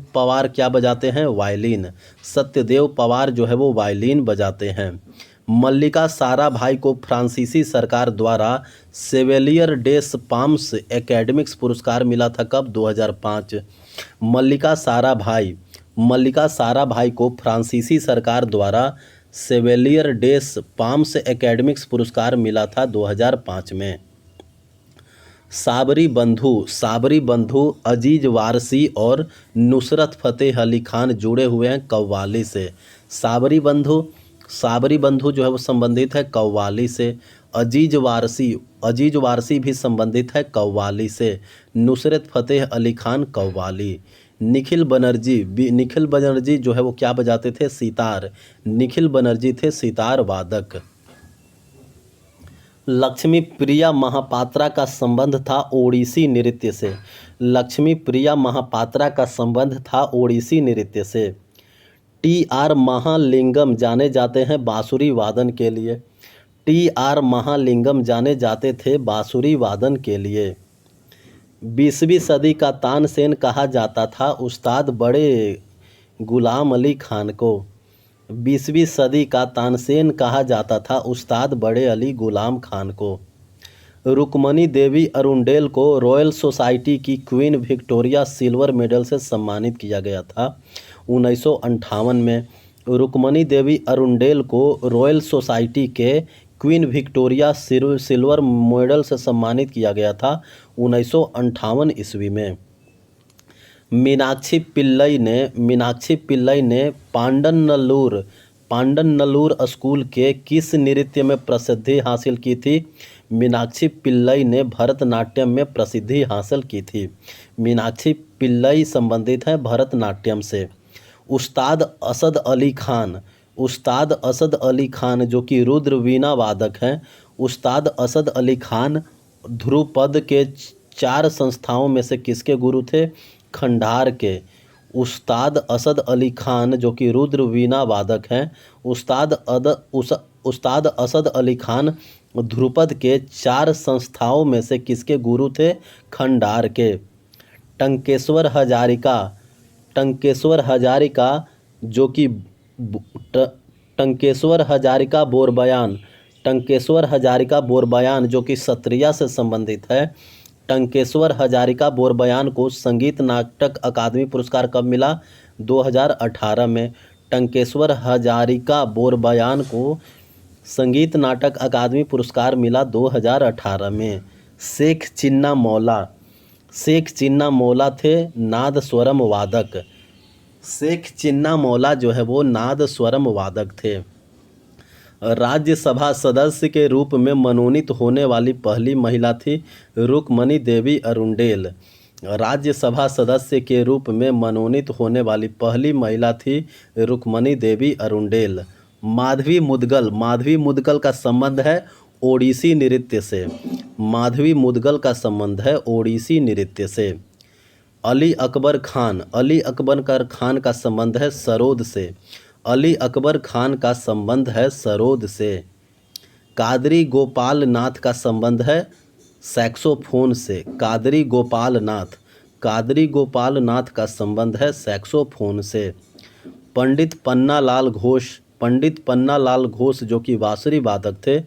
पवार क्या बजाते हैं? वायलिन। सत्यदेव पवार जो है वो वायलिन बजाते हैं। मल्लिका साराभाई को फ्रांसीसी सरकार द्वारा सेवेलियर डेस पाम्स एकेडमिक्स पुरस्कार मिला था कब? 2005। मल्लिका साराभाई को फ्रांसीसी सरकार द्वारा सेवेलियर डेस पाम्स एकेडमिक्स पुरस्कार मिला था 2005 में। साबरी बंधु अजीज वारसी और नुसरत फ़तेह अली खान जुड़े हुए हैं कव्वाली से। साबरी बंधु जो है वो संबंधित है कव्वाली से। अजीज वारसी भी संबंधित है कव्वाली से। नुसरत फ़तेह अली खान कव्वाली। निखिल बनर्जी जो है वो क्या बजाते थे? सितार। निखिल बनर्जी थे सितार वादक। लक्ष्मी प्रिया महापात्रा का संबंध था ओडिसी नृत्य से। लक्ष्मी प्रिया महापात्रा का संबंध था ओडिसी नृत्य से। टी.आर. महालिंगम जाने जाते हैं बांसुरी वादन के लिए। टी.आर. महालिंगम जाने जाते थे बांसुरी वादन के लिए। 20वीं सदी का तानसेन कहा जाता था उस्ताद बड़े गुलाम अली खान को। 20वीं सदी का तानसेन कहा जाता था उस्ताद बड़े अली गुलाम खान को। रुक्मणी देवी अरुंडेल को रॉयल सोसाइटी की क्वीन विक्टोरिया सिल्वर मेडल से सम्मानित किया गया था 1958 में। रुक्मणी देवी अरुंडेल को रॉयल सोसाइटी के क्वीन विक्टोरिया सिल्वर मेडल से सम्मानित किया गया था 1958 ईस्वी में। मीनाक्षी पिल्लई ने पांडनल्लूर स्कूल के किस नृत्य में प्रसिद्धि हासिल की थी? मीनाक्षी पिल्लई ने भरतनाट्यम में प्रसिद्धि हासिल की थी। मीनाक्षी पिल्लई संबंधित हैं भरतनाट्यम से। उस्ताद असद अली खान जो कि रुद्र वीणा वादक हैं। उस्ताद असद अली खान ध्रुपद के 4 संस्थाओं में से किसके गुरु थे? खंडार के। उस्ताद असद अली खान जो कि रुद्र वीणा वादक हैं। उस्ताद असद अली खान ध्रुपद के 4 संस्थाओं में से किसके गुरु थे? खंडार के। टंकेश्वर हजारिका जो कि टंकेश्वर हजारिका बोरबयान जो कि सत्रिया से संबंधित है। टंकेश्वर हजारिका बोरबयान को संगीत नाटक अकादमी पुरस्कार कब मिला? 2018 में। टंकेश्वर हजारिका बोरबयान को संगीत नाटक अकादमी पुरस्कार मिला 2018 में। शेख चिन्ना मौला थे नाद स्वरम वादक। शेख चिन्ना मौला जो है वो नाद स्वरम वादक थे। राज्यसभा सदस्य के रूप में मनोनीत होने वाली पहली महिला थी रुक्मणी देवी अरुंडेल। राज्यसभा सदस्य के रूप में मनोनीत होने वाली पहली महिला थी रुक्मणी देवी अरुंडेल। माधवी मुदगल का संबंध है ओडिसी नृत्य से। माधवी मुदगल का संबंध है ओडिसी नृत्य से। अली अकबर खान का संबंध है सरोद से। अली अकबर खान का संबंध है सरोद से। कादरी गोपाल नाथ का संबंध है सैक्सोफोन से। कादरी गोपाल नाथ का संबंध है सैक्सोफोन से। पंडित पन्ना लाल घोष जो कि बांसुरी वादक थे।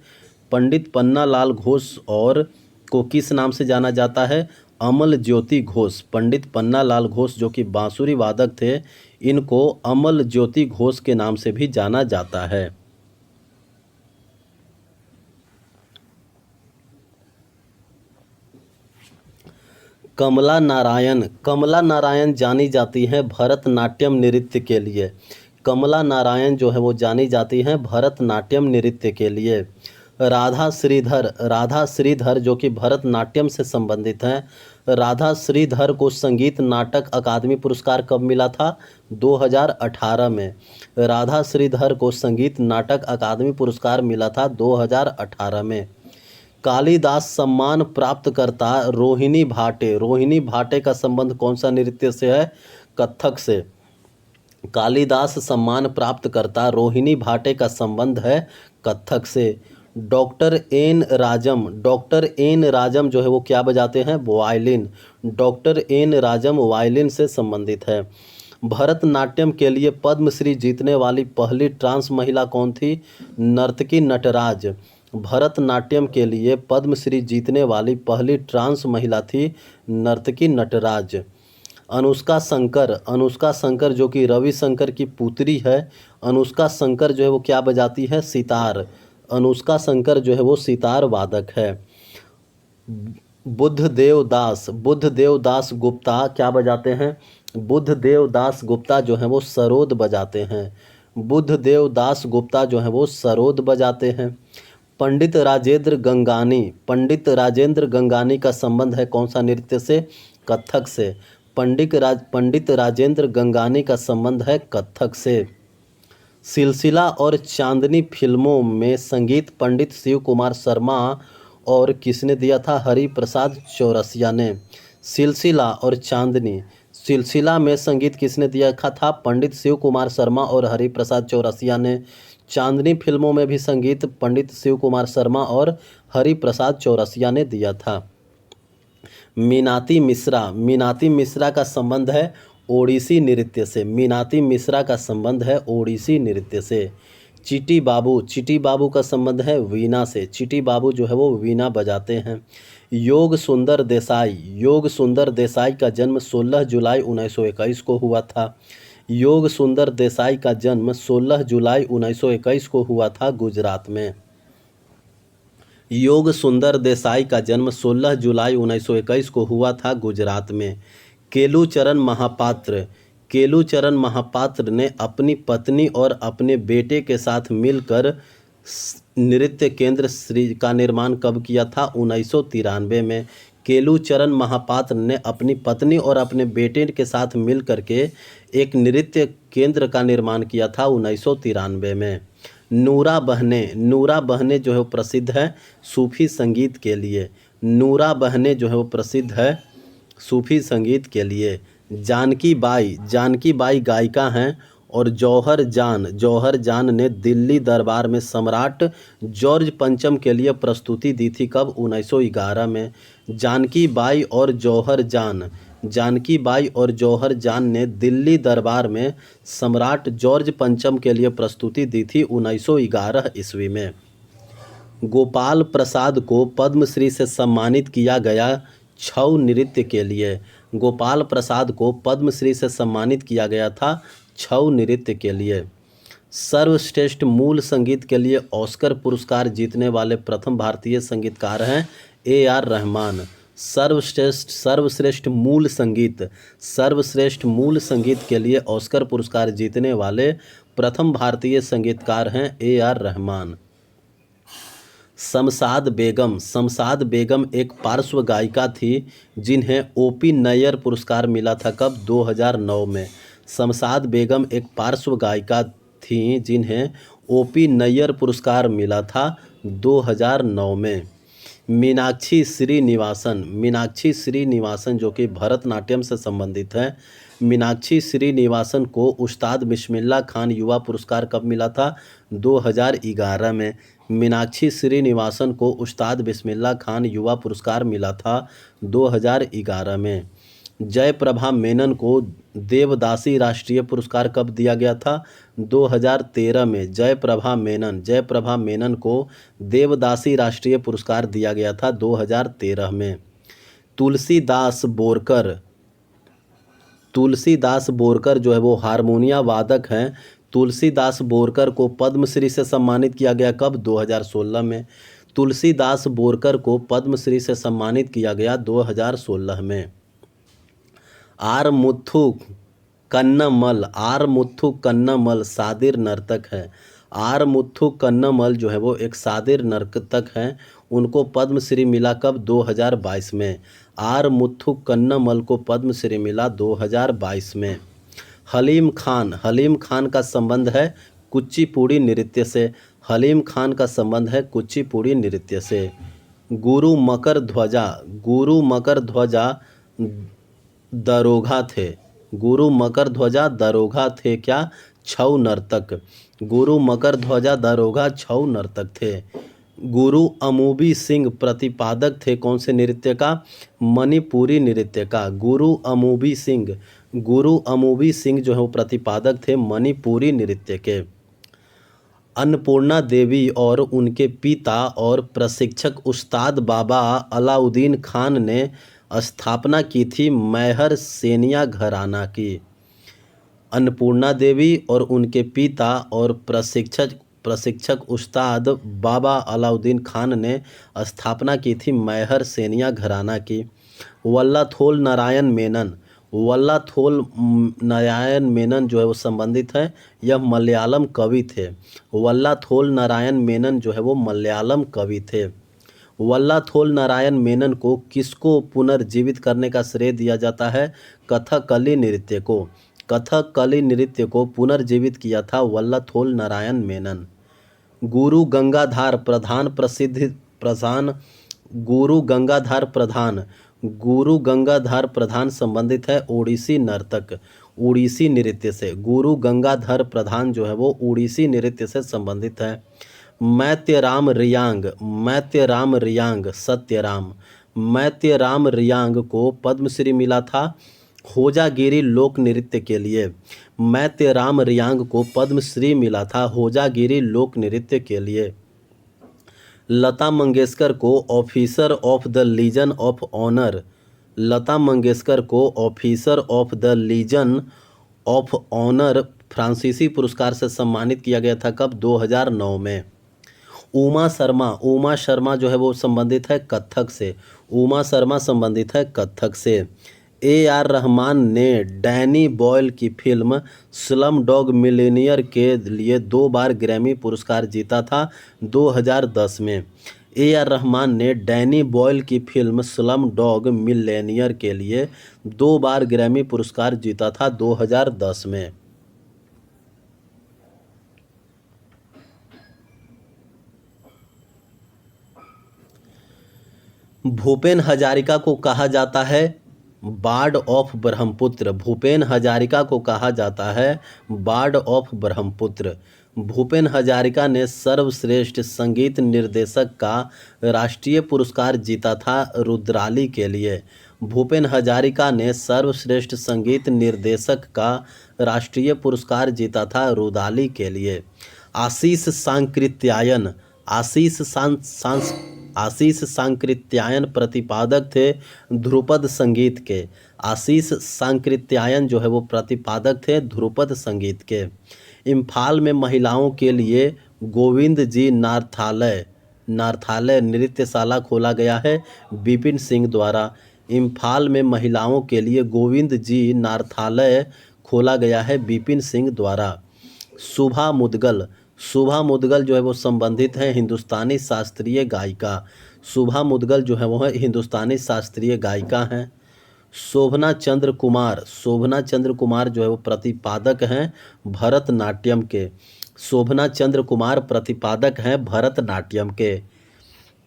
पंडित पन्ना लाल घोष और को किस नाम से जाना जाता है? अमल ज्योति घोष। पंडित पन्ना लाल घोष जो कि बांसुरी वादक थे, इनको अमल ज्योति घोष के नाम से भी जाना जाता है। कमला नारायण जानी जाती हैं भरतनाट्यम नृत्य के लिए। कमला नारायण जो है वो जानी जाती हैं भरतनाट्यम नृत्य के लिए। राधा श्रीधर जो कि भरतनाट्यम से संबंधित हैं। राधा श्रीधर को संगीत नाटक अकादमी पुरस्कार कब मिला था? 2018 में। राधा श्रीधर को संगीत नाटक अकादमी पुरस्कार मिला था 2018 में। कालिदास सम्मान प्राप्तकर्ता रोहिणी भाटे का संबंध कौन सा नृत्य से है? कथक से। कालिदास सम्मान प्राप्तकर्ता रोहिणी भाटे का संबंध है कथक से। डॉक्टर एन राजम जो है वो क्या बजाते हैं? Violin. Doctor N Rajam violin से संबंधित है। भरतनाट्यम के लिए पद्मश्री जीतने वाली पहली ट्रांस महिला कौन थी? नर्तकी नटराज। भरतनाट्यम के लिए पद्मश्री जीतने वाली पहली ट्रांस महिला थी नर्तकी नटराज। अनुष्का शंकर जो कि रविशंकर की पुत्री है, अनुष्का शंकर जो है वो क्या बजाती है? सितार। अनुष्का शंकर जो है वो सितार वादक है। बुद्धदेव दास गुप्ता क्या बजाते हैं? बुद्धदेव दास गुप्ता जो है वो सरोद बजाते हैं। बुद्धदेव दास गुप्ता जो है वो सरोद बजाते हैं। पंडित राजेंद्र गंगानी का संबंध है कौन सा नृत्य से? कथक से। पंडित राजेंद्र गंगानी का संबंध है कथक से। सिलसिला और चांदनी फिल्मों में संगीत पंडित शिव कुमार शर्मा और किसने दिया था? हरिप्रसाद चौरसिया ने। सिलसिला में संगीत किसने दिया था? पंडित शिव कुमार शर्मा और हरिप्रसाद चौरसिया ने। चांदनी फिल्मों में भी संगीत पंडित शिव कुमार शर्मा और हरिप्रसाद चौरसिया ने दिया था। मीनाती मिश्रा का संबंध है ओडिसी नृत्य से। चिटी बाबू का संबंध है वीणा से। चिटी बाबू जो है वो वीणा बजाते हैं। योग सुंदर देसाई का जन्म 16 जुलाई 1921 को हुआ था। योग सुंदर देसाई का जन्म 16 जुलाई 1921 को हुआ था गुजरात में। योग सुंदर देसाई का जन्म 16 जुलाई 1921 को हुआ था गुजरात में। केलूचरण महापात्र ने अपनी पत्नी और अपने बेटे के साथ मिलकर नृत्य केंद्र श्री का निर्माण कब किया था? 1993 में। केलूचरण महापात्र ने अपनी पत्नी और अपने बेटे के साथ मिलकर के एक नृत्य केंद्र का निर्माण किया था 1993 में। नूरा बहने जो है वो प्रसिद्ध है सूफी संगीत के लिए। नूरा बहने जो है वो प्रसिद्ध है सूफी संगीत के लिए। जानकी बाई गायिका हैं और जौहर जान ने दिल्ली दरबार में सम्राट जॉर्ज पंचम के लिए प्रस्तुति दी थी कब? 1911 में। जानकी बाई और जौहर जान ने दिल्ली दरबार में सम्राट जॉर्ज पंचम के लिए प्रस्तुति दी थी 1911 ईस्वी में। गोपाल प्रसाद को पद्मश्री से सम्मानित किया गया छऊ नृत्य के लिए। गोपाल प्रसाद को पद्मश्री से सम्मानित किया गया था छऊ नृत्य के लिए। सर्वश्रेष्ठ मूल संगीत के लिए ऑस्कर पुरस्कार जीतने वाले प्रथम भारतीय संगीतकार हैं AR रहमान। सर्वश्रेष्ठ मूल संगीत के लिए ऑस्कर पुरस्कार जीतने वाले प्रथम भारतीय संगीतकार हैं AR रहमान। शमशाद बेगम एक पार्श्व गायिका थी जिन्हें OP नैयर पुरस्कार मिला था कब? 2009 में। शमशाद बेगम एक पार्श्व गायिका थी जिन्हें OP नैयर पुरस्कार मिला था 2009 में। मीनाक्षी श्रीनिवासन जो कि भरतनाट्यम से संबंधित है। मीनाक्षी श्रीनिवासन को उस्ताद बिस्मिल्लाह खान युवा पुरस्कार कब मिला था? 2011 में। मीनाक्षी श्रीनिवासन को उस्ताद बिस्मिल्लाह खान युवा पुरस्कार मिला था 2011 में। जयप्रभा मेनन को देवदासी राष्ट्रीय पुरस्कार कब दिया गया था? 2013 में। जयप्रभा मेनन को देवदासी राष्ट्रीय पुरस्कार दिया गया था 2013 में। तुलसीदास बोरकर जो है वो हारमोनिया वादक हैं। तुलसीदास बोरकर को पद्मश्री से सम्मानित किया गया कब? 2016 में। तुलसीदास बोरकर को पद्मश्री से सम्मानित किया गया 2016 में। आर मुथु कन्नमल सादिर नर्तक है। आर मुथु कन्नमल जो है वो एक सादिर नर्तक हैं। उनको पद्मश्री मिला कब? 2022 में। आर मुथु कन्नमल को पद्मश्री मिला 2022 में। हलीम खान का संबंध है कुचिपुड़ी नृत्य से। हलीम खान का संबंध है कुचिपुड़ी नृत्य से। गुरु मकर ध्वजा दरोगा थे क्या? छऊ नर्तक। गुरु मकर ध्वजा दरोगा छऊ नर्तक थे। गुरु अमूबी सिंह प्रतिपादक थे कौन से नृत्य का? मणिपुरी नृत्य का। गुरु अमूबी सिंह जो है वो प्रतिपादक थे मणिपुरी नृत्य के। अन्नपूर्णा देवी और उनके पिता और प्रशिक्षक उस्ताद बाबा अलाउद्दीन खान ने स्थापना की थी मैहर सेनिया घराना की। अन्नपूर्णा देवी और उनके पिता और प्रशिक्षक उस्ताद बाबा अलाउद्दीन खान ने स्थापना की थी मैहर सेनिया घराना की। वल्लाथोल नारायण मेनन, वल्लाथोल नारायण मेनन जो है वो संबंधित है, यह मलयालम कवि थे। वल्लाथोल नारायण मेनन जो है वो मलयालम कवि थे। वल्लाथोल नारायण मेनन को किसको पुनर्जीवित करने का श्रेय दिया जाता है? कथकली नृत्य को। कथकली नृत्य को पुनर्जीवित किया था वल्लाथोल नारायण मेनन। गुरु गंगाधार प्रधान प्रसिद्ध प्रधान गुरु गंगाधार प्रधान गुरु गंगाधर प्रधान संबंधित है ओडिसी नर्तक, उड़ीसी नृत्य से। गुरु गंगाधर प्रधान जो है वो उड़ीसी नृत्य से संबंधित है। मैत्यराम रियांग, मैत्यराम रियांग सत्यराम, मैत्यराम रियांग को पद्मश्री मिला था होजागिरी लोक नृत्य के लिए। मैत्यराम रियांग को पद्मश्री मिला था होजागिरी लोक नृत्य के लिए। लता मंगेशकर को officer of the Legion of Honour, Lata Mangeshkar को officer of the Legion of Honour फ्रांसीसी पुरस्कार से सम्मानित किया गया था। कब? 2009 में। उमा शर्मा, उमा शर्मा जो है वो संबंधित है कथक से। उमा शर्मा संबंधित है कथक से। AR रहमान ने डैनी बॉयल की फिल्म स्लम डॉग मिलियनेयर के लिए 2 बार ग्रैमी पुरस्कार जीता था 2010 में। AR रहमान ने डैनी बॉयल की फिल्म स्लम डॉग मिलियनेयर के लिए 2 बार ग्रैमी पुरस्कार जीता था 2010 में। भूपेन हजारिका को कहा जाता है बार्ड ऑफ ब्रह्मपुत्र। भूपेन हजारिका को कहा जाता है बार्ड ऑफ ब्रह्मपुत्र। भूपेन हजारिका ने सर्वश्रेष्ठ संगीत निर्देशक का राष्ट्रीय पुरस्कार जीता था रुद्राली के लिए। भूपेन हजारिका ने सर्वश्रेष्ठ संगीत निर्देशक का राष्ट्रीय पुरस्कार जीता था रुद्राली के लिए। आशीष सांकृत्यायन, आशीष सांकृत्यायन प्रतिपादक थे ध्रुपद संगीत के। आशीष सांकृत्यायन जो है वो प्रतिपादक थे ध्रुपद संगीत के। इम्फाल में महिलाओं के लिए गोविंद जी नार्थालय नृत्यशाला खोला गया है विपिन सिंह द्वारा। इम्फाल में महिलाओं के लिए गोविंद जी नार्थालय खोला गया है विपिन सिंह द्वारा। शुभा मुदगल, शुभा मुदगल जो है वो संबंधित है हिंदुस्तानी शास्त्रीय गायिका। शुभा मुदगल जो है वो है हिंदुस्तानी शास्त्रीय गायिका हैं। शोभना चंद्र कुमार, शोभना चंद्र कुमार जो है वो प्रतिपादक हैं भरतनाट्यम के। शोभना चंद्र कुमार प्रतिपादक हैं भरतनाट्यम के।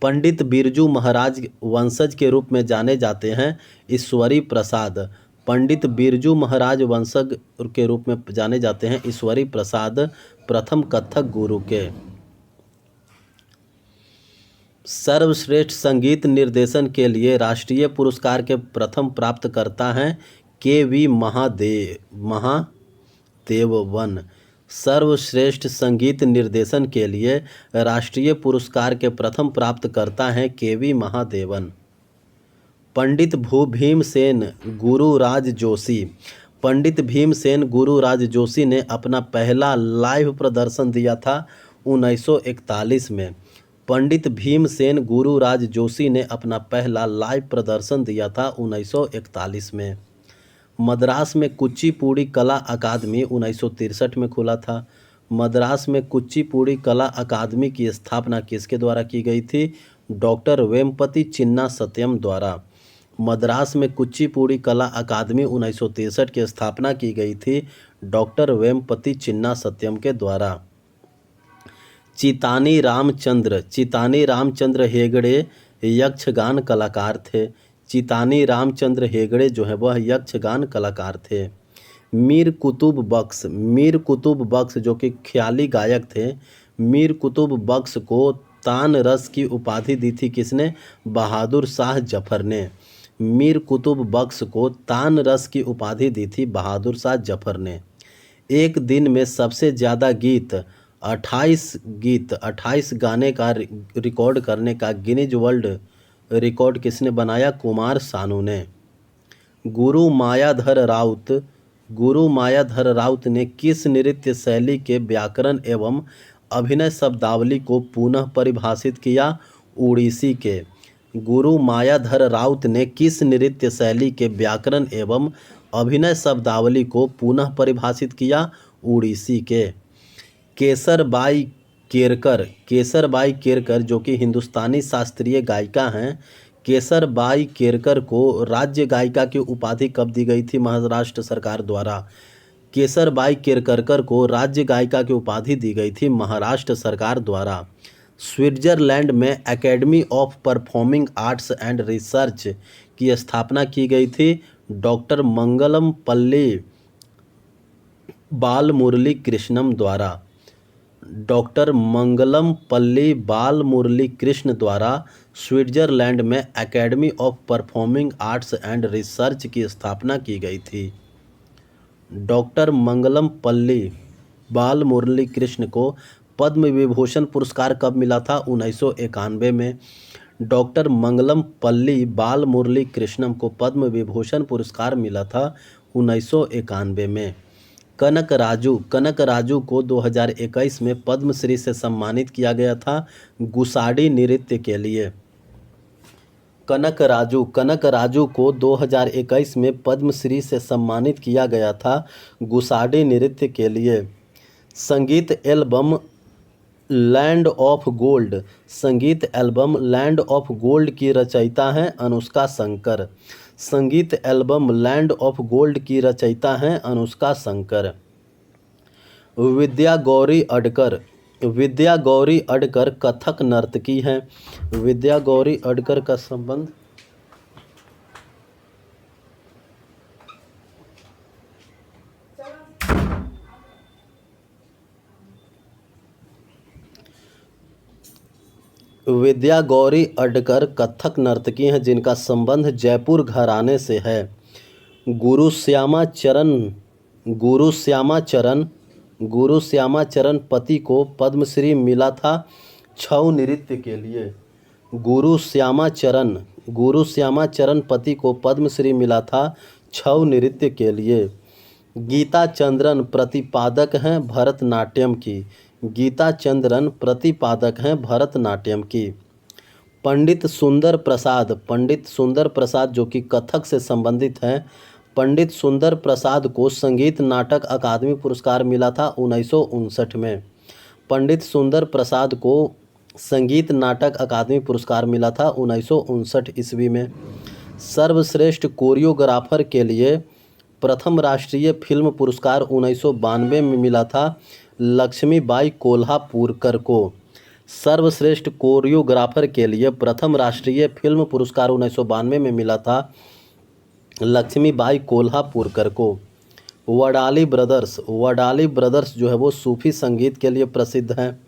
पंडित बिरजू महाराज वंशज के रूप में जाने जाते हैं ईश्वरी प्रसाद। पंडित बिरजू महाराज वंशज के रूप में जाने जाते हैं ईश्वरी प्रसाद प्रथम कथक गुरु के। सर्वश्रेष्ठ संगीत निर्देशन के लिए राष्ट्रीय पुरस्कार के प्रथम प्राप्तकर्ता हैं KV महादेवन। सर्वश्रेष्ठ संगीत निर्देशन के लिए राष्ट्रीय पुरस्कार के प्रथम प्राप्तकर्ता हैं KV महादेवन। पंडित भीमसेन गुरुराज जोशी, पंडित भीमसेन गुरुराज जोशी ने अपना पहला लाइव प्रदर्शन दिया था 1941 में। पंडित भीमसेन गुरुराज जोशी ने अपना पहला लाइव प्रदर्शन दिया था 1941 में। मद्रास में कुचिपुड़ी कला अकादमी 1963 में खुला था। मद्रास में कुचिपुड़ी कला अकादमी की स्थापना किसके द्वारा की गई थी? डॉक्टर वेम्पति चिन्ना सत्यम द्वारा। मद्रास में कुचिपुड़ी कला अकादमी 1963 की स्थापना की गई थी डॉक्टर वेम्पति चिन्ना सत्यम के द्वारा। चितानी रामचंद्र हेगड़े यक्षगान कलाकार थे। चितानी रामचंद्र हेगड़े जो है वह यक्षगान कलाकार थे। मीर कुतुब बख्श जो कि ख्याली गायक थे। मीर कुतुब बख्श को तान रस की उपाधि दी थी किसने? बहादुर शाह जफर ने। मीर कुतुब बख्श को तान रस की उपाधि दी थी बहादुर शाह जफर ने। एक दिन में सबसे ज़्यादा 28 गाने का रिकॉर्ड करने का गिनीज वर्ल्ड रिकॉर्ड किसने बनाया? कुमार सानू ने। गुरु मायाधर राउत ने किस नृत्य शैली के व्याकरण एवं अभिनय शब्दावली को पुनः परिभाषित किया? उड़ीसी के। गुरु मायाधर राउत ने किस नृत्य शैली के व्याकरण एवं अभिनय शब्दावली को पुनः परिभाषित किया? उड़ीसी के। केसरबाई केरकर जो कि हिंदुस्तानी शास्त्रीय गायिका हैं, केसरबाई केरकर को राज्य गायिका की उपाधि कब दी गई थी महाराष्ट्र सरकार द्वारा? केसरबाई केरकर को राज्य गायिका की उपाधि दी गई थी महाराष्ट्र सरकार द्वारा। स्विट्जरलैंड में academy of performing arts and research की स्थापना की गई थी डॉक्टर मंगलम पल्ली बालमुरली कृष्णम द्वारा। डॉक्टर मंगलम पल्ली बालमुरली कृष्ण द्वारा स्विट्जरलैंड में academy of performing arts and research की स्थापना की गई थी। डॉक्टर मंगलम पल्ली बालमुरली कृष्ण को पद्म विभूषण पुरस्कार कब मिला था? 1991 में। डॉक्टर मंगलम पल्ली बालमुरली कृष्णम को पद्म विभूषण पुरस्कार मिला था 1991 में। कनक राजू को 2021 में पद्मश्री से सम्मानित किया गया था गुसाडी नृत्य के लिए। कनक राजू को 2021 में पद्मश्री से सम्मानित किया गया था गुसाडी नृत्य के लिए। संगीत एल्बम लैंड ऑफ गोल्ड की रचयिता हैं अनुष्का शंकर। संगीत एल्बम लैंड ऑफ गोल्ड की रचयिता हैं अनुष्का शंकर। विद्या गौरी अडकर कथक नर्तकी हैं। विद्या गौरी अडकर का संबंध विद्या गौरी अडकर कथक नर्तकी हैं जिनका संबंध जयपुर घराने से है। गुरु श्यामा चरण पति को पद्मश्री मिला था छऊ नृत्य के लिए। गुरु श्यामा चरण पति को पद्मश्री मिला था छऊ नृत्य के लिए। गीता चंद्रन प्रतिपादक हैं भरतनाट्यम की। गीता चंद्रन प्रतिपादक हैं भरतनाट्यम की। पंडित सुंदर प्रसाद जो कि कथक से संबंधित हैं, पंडित सुंदर प्रसाद को संगीत नाटक अकादमी पुरस्कार मिला था 1959 में। पंडित सुंदर प्रसाद को संगीत नाटक अकादमी पुरस्कार मिला था 1959 ईस्वी में। सर्वश्रेष्ठ कोरियोग्राफर के लिए प्रथम राष्ट्रीय फिल्म पुरस्कार 1992 में मिला था लक्ष्मीबाई कोल्हापुरकर को। सर्वश्रेष्ठ कोरियोग्राफर के लिए प्रथम राष्ट्रीय फिल्म पुरस्कार 1992 में मिला था लक्ष्मीबाई कोल्हापुरकर को। वडाली ब्रदर्स जो है वो सूफी संगीत के लिए प्रसिद्ध हैं।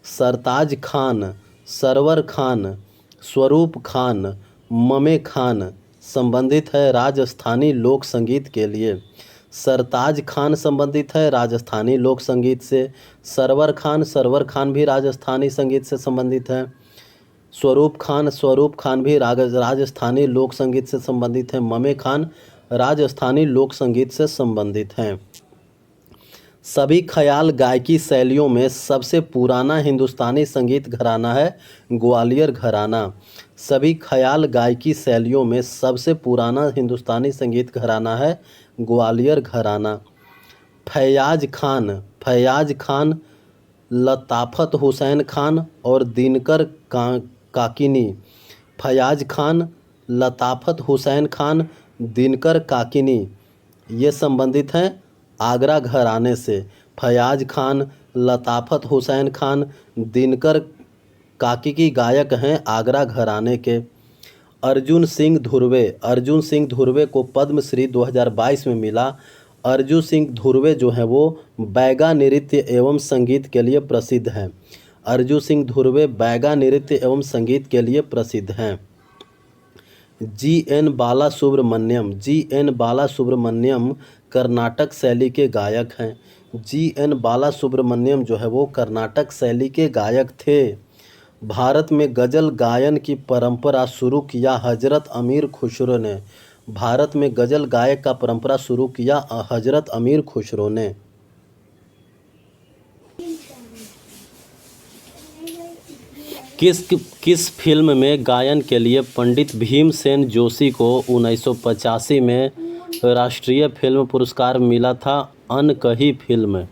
सरताज खान, सरवर खान, स्वरूप खान, ममे खान संबंधित है राजस्थानी लोक संगीत के लिए। सरताज खान संबंधित है राजस्थानी लोक संगीत से। सरवर खान भी राजस्थानी संगीत से संबंधित है। स्वरूप खान भी राजस्थानी लोक संगीत से संबंधित है। ममे खान राजस्थानी लोक संगीत से संबंधित हैं। सभी ख्याल गायकी शैलियों में सबसे पुराना हिंदुस्तानी संगीत घराना है ग्वालियर घराना। सभी ख्याल गायकी शैलियों में सबसे पुराना हिंदुस्तानी संगीत घराना है ग्वालियर घराना। फैयाज खान, लताफ़त हुसैन खान और दिनकर काकिनी। फैयाज खान, लताफ़त हुसैन खान, दिनकर काकिनी ये संबंधित हैं आगरा घराने से। फैयाज खान, लताफ़त हुसैन खान, दिनकर काकी गायक हैं आगरा घराने के। अर्जुन सिंह धुर्वे को पद्मश्री 2022 में मिला। अर्जुन सिंह धुर्वे जो है वो बैगा नृत्य एवं संगीत के लिए प्रसिद्ध हैं। अर्जुन सिंह धुर्वे बैगा नृत्य एवं संगीत के लिए प्रसिद्ध हैं। जी.एन. बालासुब्रमण्यम कर्नाटक शैली के गायक हैं। जी.एन. बालासुब्रमण्यम जो है वो कर्नाटक शैली के गायक थे। भारत में गज़ल गायन की परंपरा शुरू किया हजरत अमीर खुसरो ने। भारत में गज़ल गायक का परंपरा शुरू किया हजरत अमीर खुसरो ने। किस किस फिल्म में गायन के लिए पंडित भीमसेन जोशी को 1985 में राष्ट्रीय फिल्म पुरस्कार मिला था? अनकही फिल्म।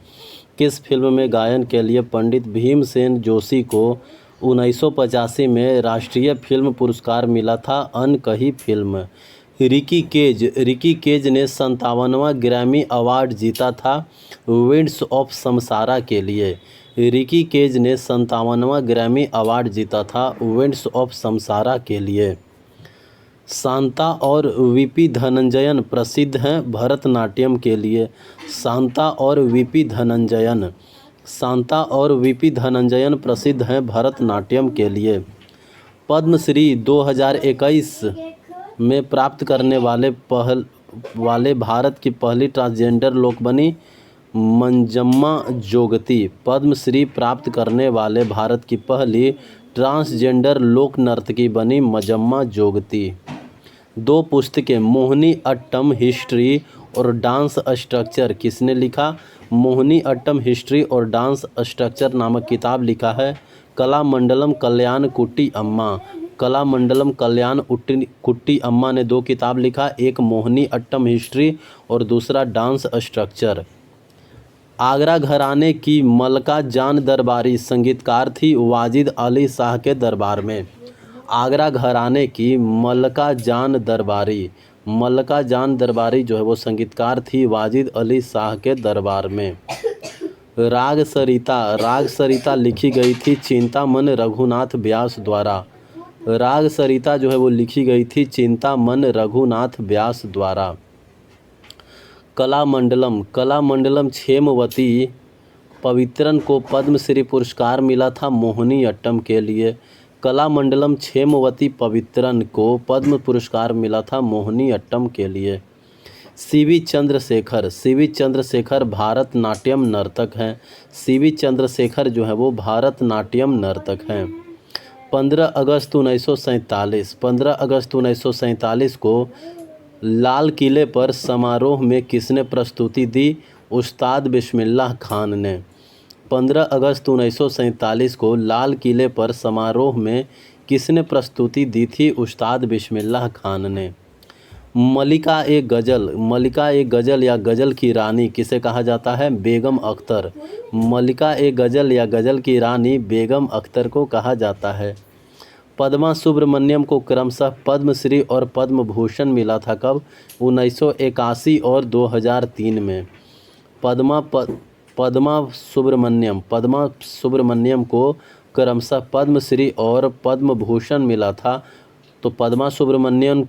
किस फिल्म में गायन के लिए पंडित भीमसेन जोशी को 1985 में राष्ट्रीय फिल्म पुरस्कार मिला था? अनकही फिल्म। रिकी केज ने 57वां ग्रैमी अवार्ड जीता था विंड्स ऑफ समसारा के लिए। रिकी केज ने 57वां ग्रैमी अवार्ड जीता था विंड्स ऑफ समसारा के लिए। शांता और वीपी धनंजयन प्रसिद्ध हैं भरतनाट्यम के लिए। शांता और वीपी धनंजयन प्रसिद्ध हैं भरतनाट्यम के लिए। पद्मश्री 2021 में प्राप्त करने वाले भारत की पहली ट्रांसजेंडर लोक बनी मंजम्मा जोगती। पद्मश्री प्राप्त करने वाले भारत की पहली ट्रांसजेंडर लोक नर्तकी बनी मंजम्मा जोगती। 2 पुस्तकें मोहिनी अट्टम हिस्ट्री और डांस स्ट्रक्चर किसने लिखा? मोहिनी अट्टम हिस्ट्री और डांस स्ट्रक्चर नामक किताब लिखा है कलामंडलम कल्याण कुट्टी अम्मा। कलामंडलम कल्याण कुट्टी अम्मा ने 2 किताब लिखा, एक मोहिनी अट्टम हिस्ट्री और दूसरा डांस स्ट्रक्चर। आगरा घराने की मलका जान दरबारी संगीतकार थी वाजिद अली शाह के दरबार में। आगरा घराने की मलका जान दरबारी जो है वो संगीतकार थी वाजिद अली शाह के दरबार में। राग सरिता लिखी गई थी चिंतामन रघुनाथ व्यास द्वारा। राग सरिता जो है वो लिखी गई थी चिंतामन रघुनाथ व्यास द्वारा। कलामंडलम क्षेमवती पवित्रन को पद्मश्री पुरस्कार मिला था मोहिनी अट्टम के लिए। कलामंडलम क्षेमवती पवित्रन को पद्म पुरस्कार मिला था मोहिनी अट्टम के लिए। सीवी चंद्रशेखर भारतनाट्यम नर्तक हैं। सीवी चंद्रशेखर जो है वो भारतनाट्यम नर्तक हैं। 15 अगस्त 1947 को लाल किले पर समारोह में किसने प्रस्तुति दी? उस्ताद बिस्मिल्लाह खान ने। 15 अगस्त 1947 को लाल किले पर समारोह में किसने प्रस्तुति दी थी? उस्ताद बिस्मिल्लाह खान ने। मलिका ए गज़ल या गज़ल की रानी किसे कहा जाता है? बेगम अख्तर। मलिका ए गज़ल या गज़ल की रानी बेगम अख्तर को कहा जाता है। पद्मा सुब्रमण्यम को क्रमशः पद्मश्री और पद्म भूषण मिला था कब? 1981 और 2003 में। पद्मा सुब्रमण्यम को क्रमशः पद्मश्री और पद्म भूषण मिला था। तो पद्मा सुब्रमण्यम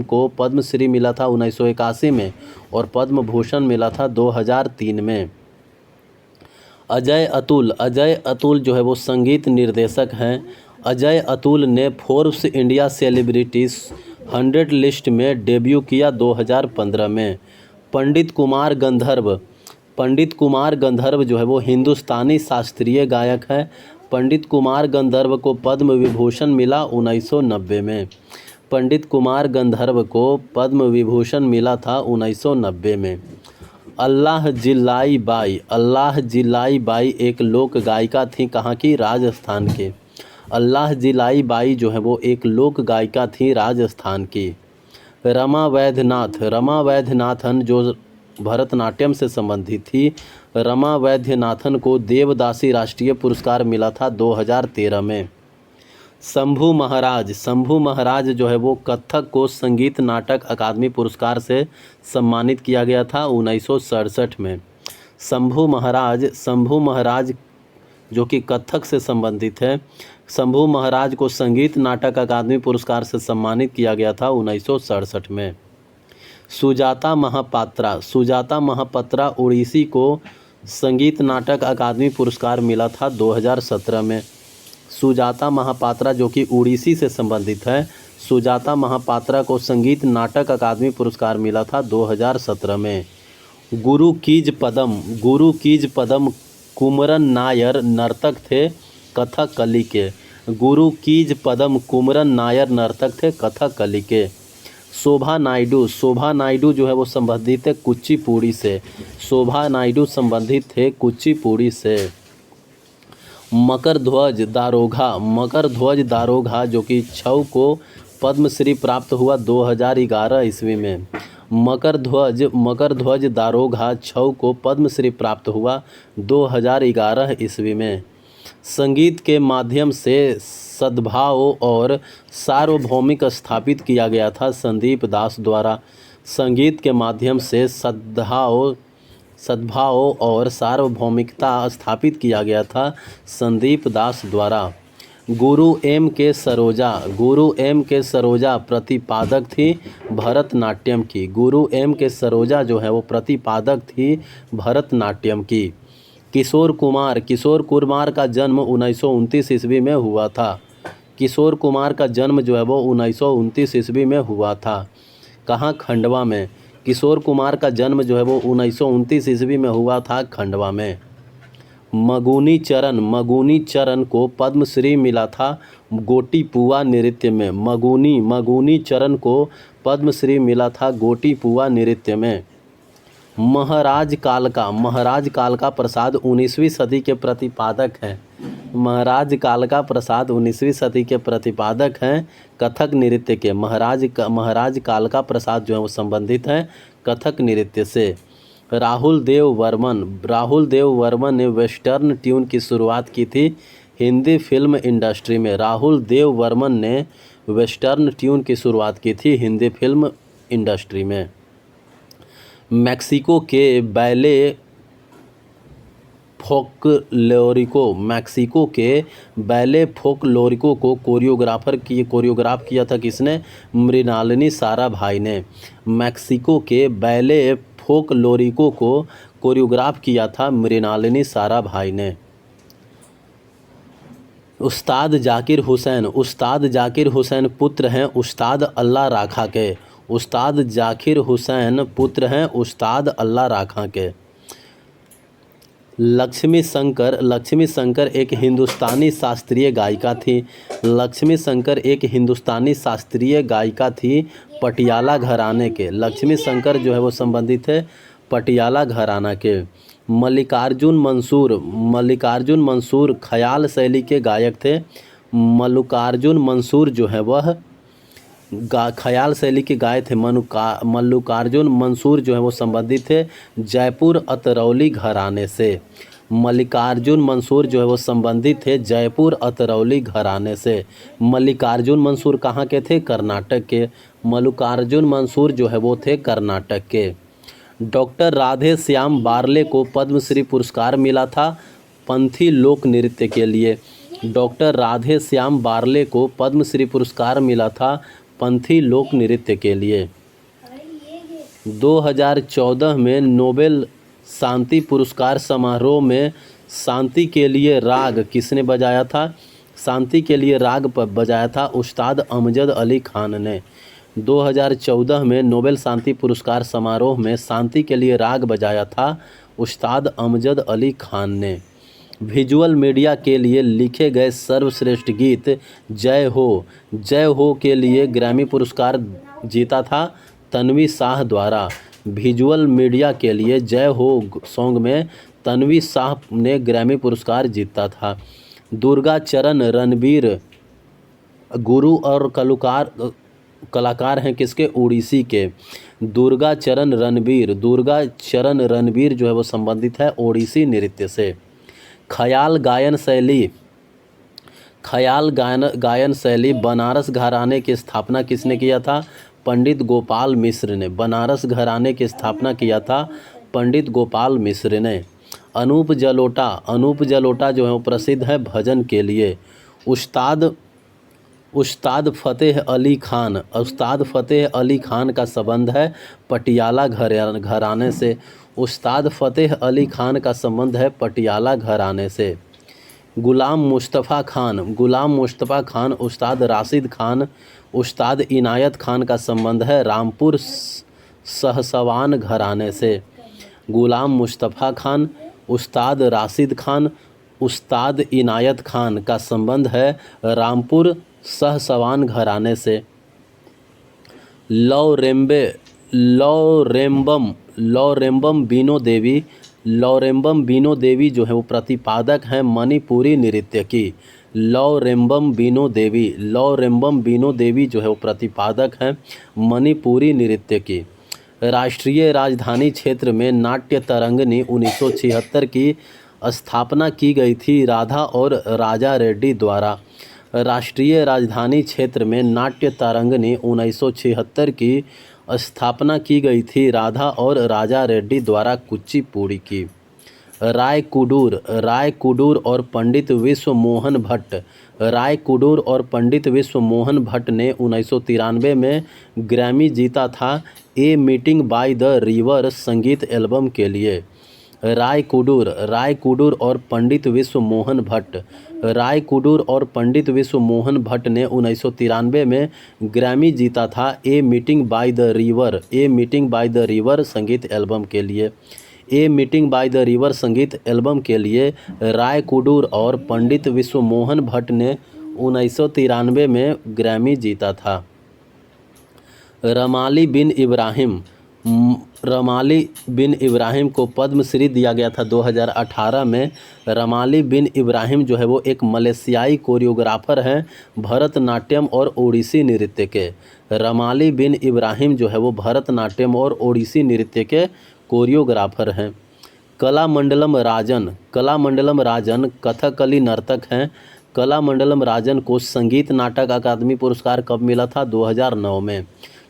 को पद्मश्री मिला था 1981 में और पद्म भूषण मिला था 2003 में। अजय अतुल जो है वो संगीत निर्देशक हैं। अजय अतुल ने फोर्ब्स इंडिया सेलिब्रिटीज़ 100 लिस्ट में डेब्यू किया 2015 में। पंडित कुमार गंधर्व जो है वो हिंदुस्तानी शास्त्रीय गायक है। पंडित कुमार गंधर्व को पद्म विभूषण मिला 1990 में। पंडित कुमार गंधर्व को पद्म विभूषण मिला था 1990 में। अल्लाह जिलाई बाई एक लोक गायिका थी कहाँ की? राजस्थान के। अल्लाह जिलाई बाई जो है वो एक लोक गायिका थी राजस्थान की। रमा वैद्यनाथन जो भरतनाट्यम से संबंधित थी। रमा वैद्यनाथन को देवदासी राष्ट्रीय पुरस्कार मिला था 2013 में। शंभू महाराज जो है वो कथक को संगीत नाटक अकादमी पुरस्कार से सम्मानित किया गया था 1967 में। शंभू महाराज जो कि कथक से संबंधित है। शंभू महाराज को संगीत नाटक अकादमी पुरस्कार से सम्मानित किया गया था 1967 में। सुजाता महापात्रा उड़ीसी को संगीत नाटक अकादमी पुरस्कार मिला था 2017 में। सुजाता महापात्रा जो कि उड़ीसी से संबंधित है। सुजाता महापात्रा को संगीत नाटक अकादमी पुरस्कार मिला था 2017 में। गुरु कीज पदम कुमरन नायर नर्तक थे कथकली के। गुरु कीज पदम कुमरन नायर नर्तक थे कथकली के। शोभा नायडू जो है वो संबंधित है कुचिपुड़ी से। शोभा नायडू संबंधित थे कुचिपुड़ी से। मकर ध्वज दारोगा जो कि छऊ को पद्मश्री प्राप्त हुआ 2011 ईस्वी में। मकर ध्वज दारोगा छऊ को पद्मश्री प्राप्त हुआ 2011 ईस्वी में। संगीत के माध्यम से सद्भाव और सार्वभौमिक स्थापित किया गया था संदीप दास द्वारा। संगीत के माध्यम से सद्भाव और सार्वभौमिकता स्थापित किया गया था संदीप दास द्वारा। गुरु एम के सरोजा प्रतिपादक थी भरतनाट्यम की। गुरु एम के सरोजा जो है वो प्रतिपादक थी भरतनाट्यम की। किशोर कुमार का जन्म 1929 ईस्वी में हुआ था। किशोर कुमार का जन्म जो है वो 1929 ईस्वी में हुआ था। कहाँ? खंडवा में। किशोर कुमार का जन्म जो है वो 1929 ईस्वी में हुआ था खंडवा में। मगुनी चरण को पद्मश्री मिला था गोटीपुआ नृत्य में। मगुनी चरण को पद्मश्री मिला था गोटीपुआ नृत्य में। महाराज कालका प्रसाद 19वीं सदी के प्रतिपादक हैं। महाराज कालका प्रसाद 19वीं सदी के प्रतिपादक हैं कथक नृत्य के। महाराज कालका प्रसाद जो है वो संबंधित हैं कथक नृत्य से। राहुल देव वर्मन ने वेस्टर्न ट्यून की शुरुआत की थी हिंदी फिल्म इंडस्ट्री में। राहुल देव वर्मन ने वेस्टर्न ट्यून की शुरुआत की थी हिंदी फिल्म इंडस्ट्री में। मैक्सिको के बैले फोकलोरिको को कोरियोग्राफ किया था किसने? मृणालिनी साराभाई ने। मैक्सिको के बैले फोकलोरिको को कोरियोग्राफ किया था मृणालिनी साराभाई ने। उस्ताद जाकिर हुसैन पुत्र हैं उस्ताद अल्लाह राखा के। उस्ताद जाकिर हुसैन पुत्र हैं उस्ताद अल्लाह राखा के। लक्ष्मी शंकर एक हिंदुस्तानी शास्त्रीय गायिका थी। लक्ष्मी शंकर एक हिंदुस्तानी शास्त्रीय गायिका थी पटियाला घराने के। लक्ष्मी शंकर जो है वो संबंधित है पटियाला घराना के। मल्लिकार्जुन मंसूर ख्याल शैली के गायक थे। मल्लिकार्जुन मंसूर जो है वह ख्याल शैली के गायक थे। मल्लिकार्जुन मंसूर जो है वो संबंधित थे जयपुर अतरौली घराने से। मल्लिकार्जुन मंसूर जो है वो संबंधित थे जयपुर अतरौली घराने से। मल्लिकार्जुन मंसूर कहाँ के थे? कर्नाटक के। मल्लिकार्जुन मंसूर जो है वो थे कर्नाटक के। डॉक्टर राधे श्याम बारले को पद्मश्री पुरस्कार मिला था पंथी लोक नृत्य के लिए। डॉक्टर राधे श्याम बारले को पद्मश्री पुरस्कार मिला था पंथी लोक नृत्य के लिए। 2014 में नोबेल शांति पुरस्कार समारोह में शांति के लिए राग किसने बजाया था? शांति के लिए राग बजाया था उस्ताद अमजद अली खान ने। 2014 में नोबेल शांति पुरस्कार समारोह में शांति के लिए राग बजाया था उस्ताद अमजद अली खान ने। विजुअल मीडिया के लिए लिखे गए सर्वश्रेष्ठ गीत जय हो के लिए ग्रैमी पुरस्कार जीता था तन्वी शाह द्वारा। विजुअल मीडिया के लिए जय हो सॉन्ग में तन्वी शाह ने ग्रैमी पुरस्कार जीता था। दुर्गा चरण रणबीर गुरु और कलाकार हैं किसके? उड़ीसी के। दुर्गा चरण रणबीर जो है वो संबंधित है ओडिसी नृत्य से। ख्याल गायन शैली बनारस घराने की स्थापना किसने किया था? पंडित गोपाल मिश्र ने। बनारस घराने की स्थापना किया था पंडित गोपाल मिश्र ने। अनूप जलोटा जो है वो प्रसिद्ध है भजन के लिए। उस्ताद फ़तेह अली खान का संबंध है पटियाला घराने से। उस्ताद फ़तेह अली खान का संबंध है पटियाला घराने से। गुलाम मुस्तफ़ा खान उस्ताद राशिद खान उस्ताद इनायत खान का संबंध है रामपुर सहसवान घराने से। गुलाम मुस्तफ़ा खान उस्ताद राशिद खान, उस्ताद इनायत खान का संबंध है रामपुर सहसवान घराने से। लौरेम्बम बीनो देवी जो है वो प्रतिपादक हैं मणिपुरी नृत्य की। लौरेम्बम बीनो देवी जो है वो प्रतिपादक हैं मणिपुरी नृत्य की। राष्ट्रीय राजधानी क्षेत्र में नाट्य तरंगिणी 1976 की स्थापना की गई थी राधा और राजा रेड्डी द्वारा। राष्ट्रीय राजधानी क्षेत्र में नाट्य तरंगिणी 1976 की स्थापना की गई थी राधा और राजा रेड्डी द्वारा कुचिपुड़ी की। रायकुडूर और पंडित विश्व मोहन भट्ट ने 1993 में ग्रैमी जीता था a meeting by the river संगीत एल्बम के लिए। रायकुडूर और पंडित विश्व मोहन भट्ट ने 1993 में ग्रैमी जीता था a meeting by the river संगीत एल्बम के लिए। A meeting by the river संगीत एल्बम के लिए रायकुडूर और पंडित विश्व मोहन भट्ट ने 1993 में ग्रैमी जीता था। रमाली बिन इब्राहिम को पद्मश्री दिया गया था 2018 में। रमाली बिन इब्राहिम जो है वो एक मलेशियाई कोरियोग्राफर हैं भरतनाट्यम और ओडिसी नृत्य के। रमाली बिन इब्राहिम जो है वो भरतनाट्यम और ओडिसी नृत्य के कोरियोग्राफर हैं। कलामंडलम राजन कथकली नर्तक हैं। कलामंडलम राजन को संगीत नाटक अकादमी पुरस्कार कब मिला था? 2009 में।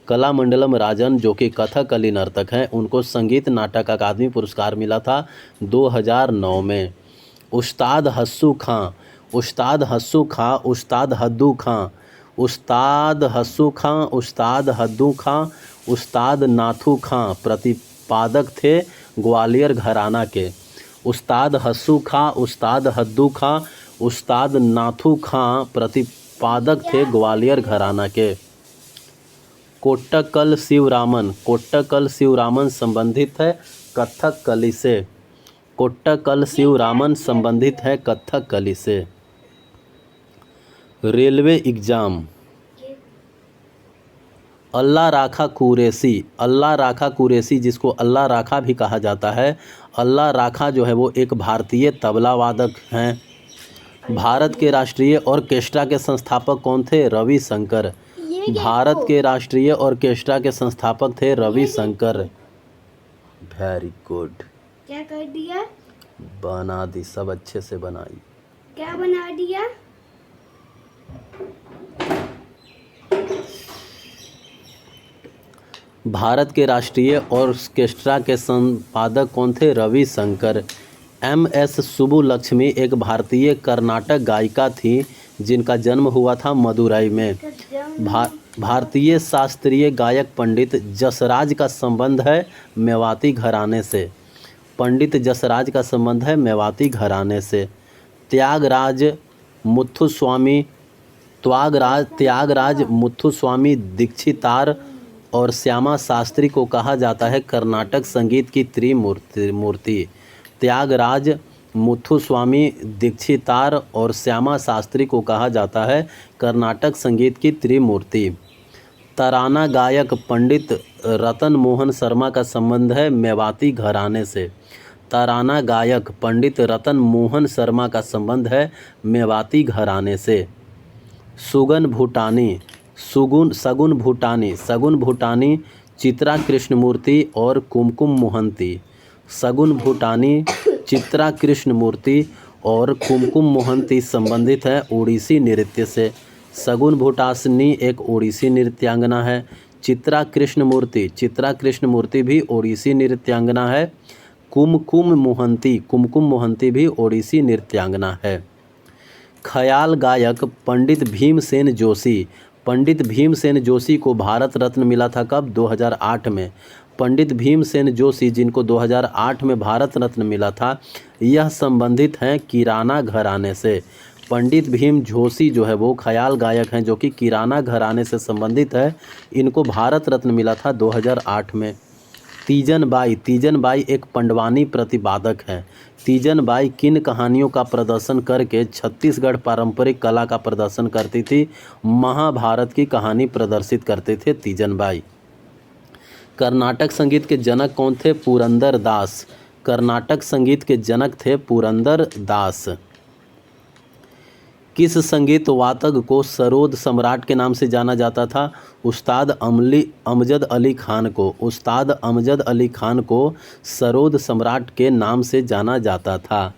कलामंडलम राजन जो कि कथकली नर्तक हैं उनको संगीत नाटक अकादमी पुरस्कार मिला था 2009 में। उस्ताद हस्सू खां, उस्ताद हद्दू खां, उस्ताद नाथू खां प्रतिपादक थे ग्वालियर घराना के। उस्ताद हस्सू खां, उस्ताद हद्दू खां, उस्ताद नाथू खां प्रतिपादक थे ग्वालियर घराना के। कोट्टकल शिवरामन संबंधित है कथकली से। कोट्टकल शिवरामन संबंधित है कथकली से। Railway exam. अल्लाह राखा कुरैशी जिसको अल्लाह राखा भी कहा जाता है। अल्लाह राखा जो है वो एक भारतीय तबला वादक हैं। भारत के राष्ट्रीय ऑर्केस्ट्रा के संस्थापक कौन थे? रविशंकर। भारत के राष्ट्रीय ऑर्केस्ट्रा के संस्थापक थे रविशंकर। Very good. क्या कर दिया? बना दी, सब अच्छे से बनाई। क्या बना दिया? भारत के राष्ट्रीय ऑर्केस्ट्रा के संपादक कौन थे? रविशंकर। MS सुब्बुलक्ष्मी एक भारतीय कर्नाटक गायिका थी जिनका जन्म हुआ था मदुरई में। भारतीय शास्त्रीय गायक पंडित जसराज का संबंध है मेवाती घराने से। पंडित जसराज का संबंध है मेवाती घराने से। त्यागराज मुथुस्वामी दीक्षितार और श्यामा शास्त्री को कहा जाता है कर्नाटक संगीत की त्रिमूर्ति। त्यागराज, मुथुस्वामी दीक्षितार और श्यामा शास्त्री को कहा जाता है कर्नाटक संगीत की त्रिमूर्ति। तराना गायक पंडित रतन मोहन शर्मा का संबंध है मेवाती घराने से। तराना गायक पंडित रतन मोहन शर्मा का संबंध है मेवाती घराने से। सगुन भूटानी, चित्रा कृष्णमूर्ति और कुमकुम मोहंती। सगुन भूटानी, चित्रा कृष्णमूर्ति और कुमकुम मोहंती संबंधित है ओडिसी नृत्य से। सगुन भूटानी एक ओडिसी नृत्यांगना है। चित्रा कृष्णमूर्ति भी ओडिसी नृत्यांगना है। कुमकुम मोहंती भी ओडिसी नृत्यांगना है। ख्याल गायक पंडित भीमसेन जोशी को भारत रत्न मिला था कब? 2008 में। पंडित भीमसेन जोशी जिनको 2008 में भारत रत्न मिला था यह संबंधित हैं किराना घराने से। पंडित भीम जोशी जो है वो ख्याल गायक हैं जो कि किराना घराने से संबंधित है। इनको भारत रत्न मिला था 2008 में। तीजन बाई एक पंडवानी प्रतिपादक है। तीजन बाई किन कहानियों का प्रदर्शन करके छत्तीसगढ़ पारंपरिक कला का प्रदर्शन करती थी? महाभारत की कहानी प्रदर्शित करते थे तीजन बाई। कर्नाटक संगीत के जनक कौन थे? पुरंदर दास। कर्नाटक संगीत के जनक थे पुरंदर दास। किस संगीत वादक को सरोद सम्राट के नाम से जाना जाता था? उस्ताद अमजद अली खान को। उस्ताद अमजद अली खान को सरोद सम्राट के नाम से जाना जाता था।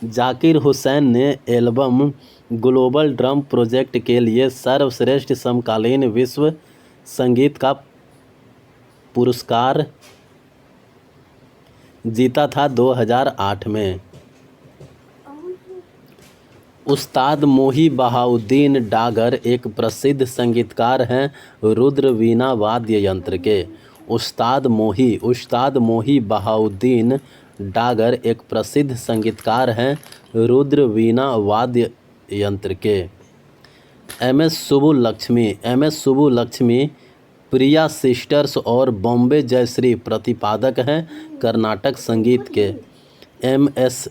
जाकिर हुसैन ने एल्बम ग्लोबल ड्रम प्रोजेक्ट के लिए सर्वश्रेष्ठ समकालीन विश्व संगीत का पुरस्कार जीता था 2008 में। उस्ताद मोही बहाउद्दीन डागर एक प्रसिद्ध संगीतकार हैं रुद्र वीणा वाद्य यंत्र के। उस्ताद मोही बहाउद्दीन डागर एक प्रसिद्ध संगीतकार हैं रुद्र वीणा वाद्य यंत्र के। एम एस सुब्बुलक्ष्मी प्रिया सिस्टर्स और बॉम्बे जयश्री प्रतिपादक हैं कर्नाटक संगीत के। एम एस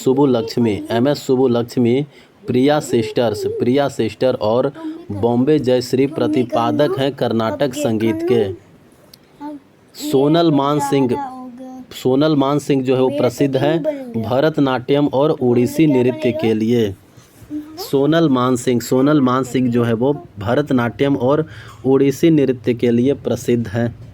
सुब्बुलक्ष्मी प्रिया सिस्टर और बॉम्बे जयश्री प्रतिपादक हैं कर्नाटक संगीत के। सोनल मान सिंह जो है वो प्रसिद्ध है भरतनाट्यम और उड़ीसी नृत्य के लिए। सोनल मान सिंह जो है वो भरतनाट्यम और उड़ीसी नृत्य के लिए प्रसिद्ध है।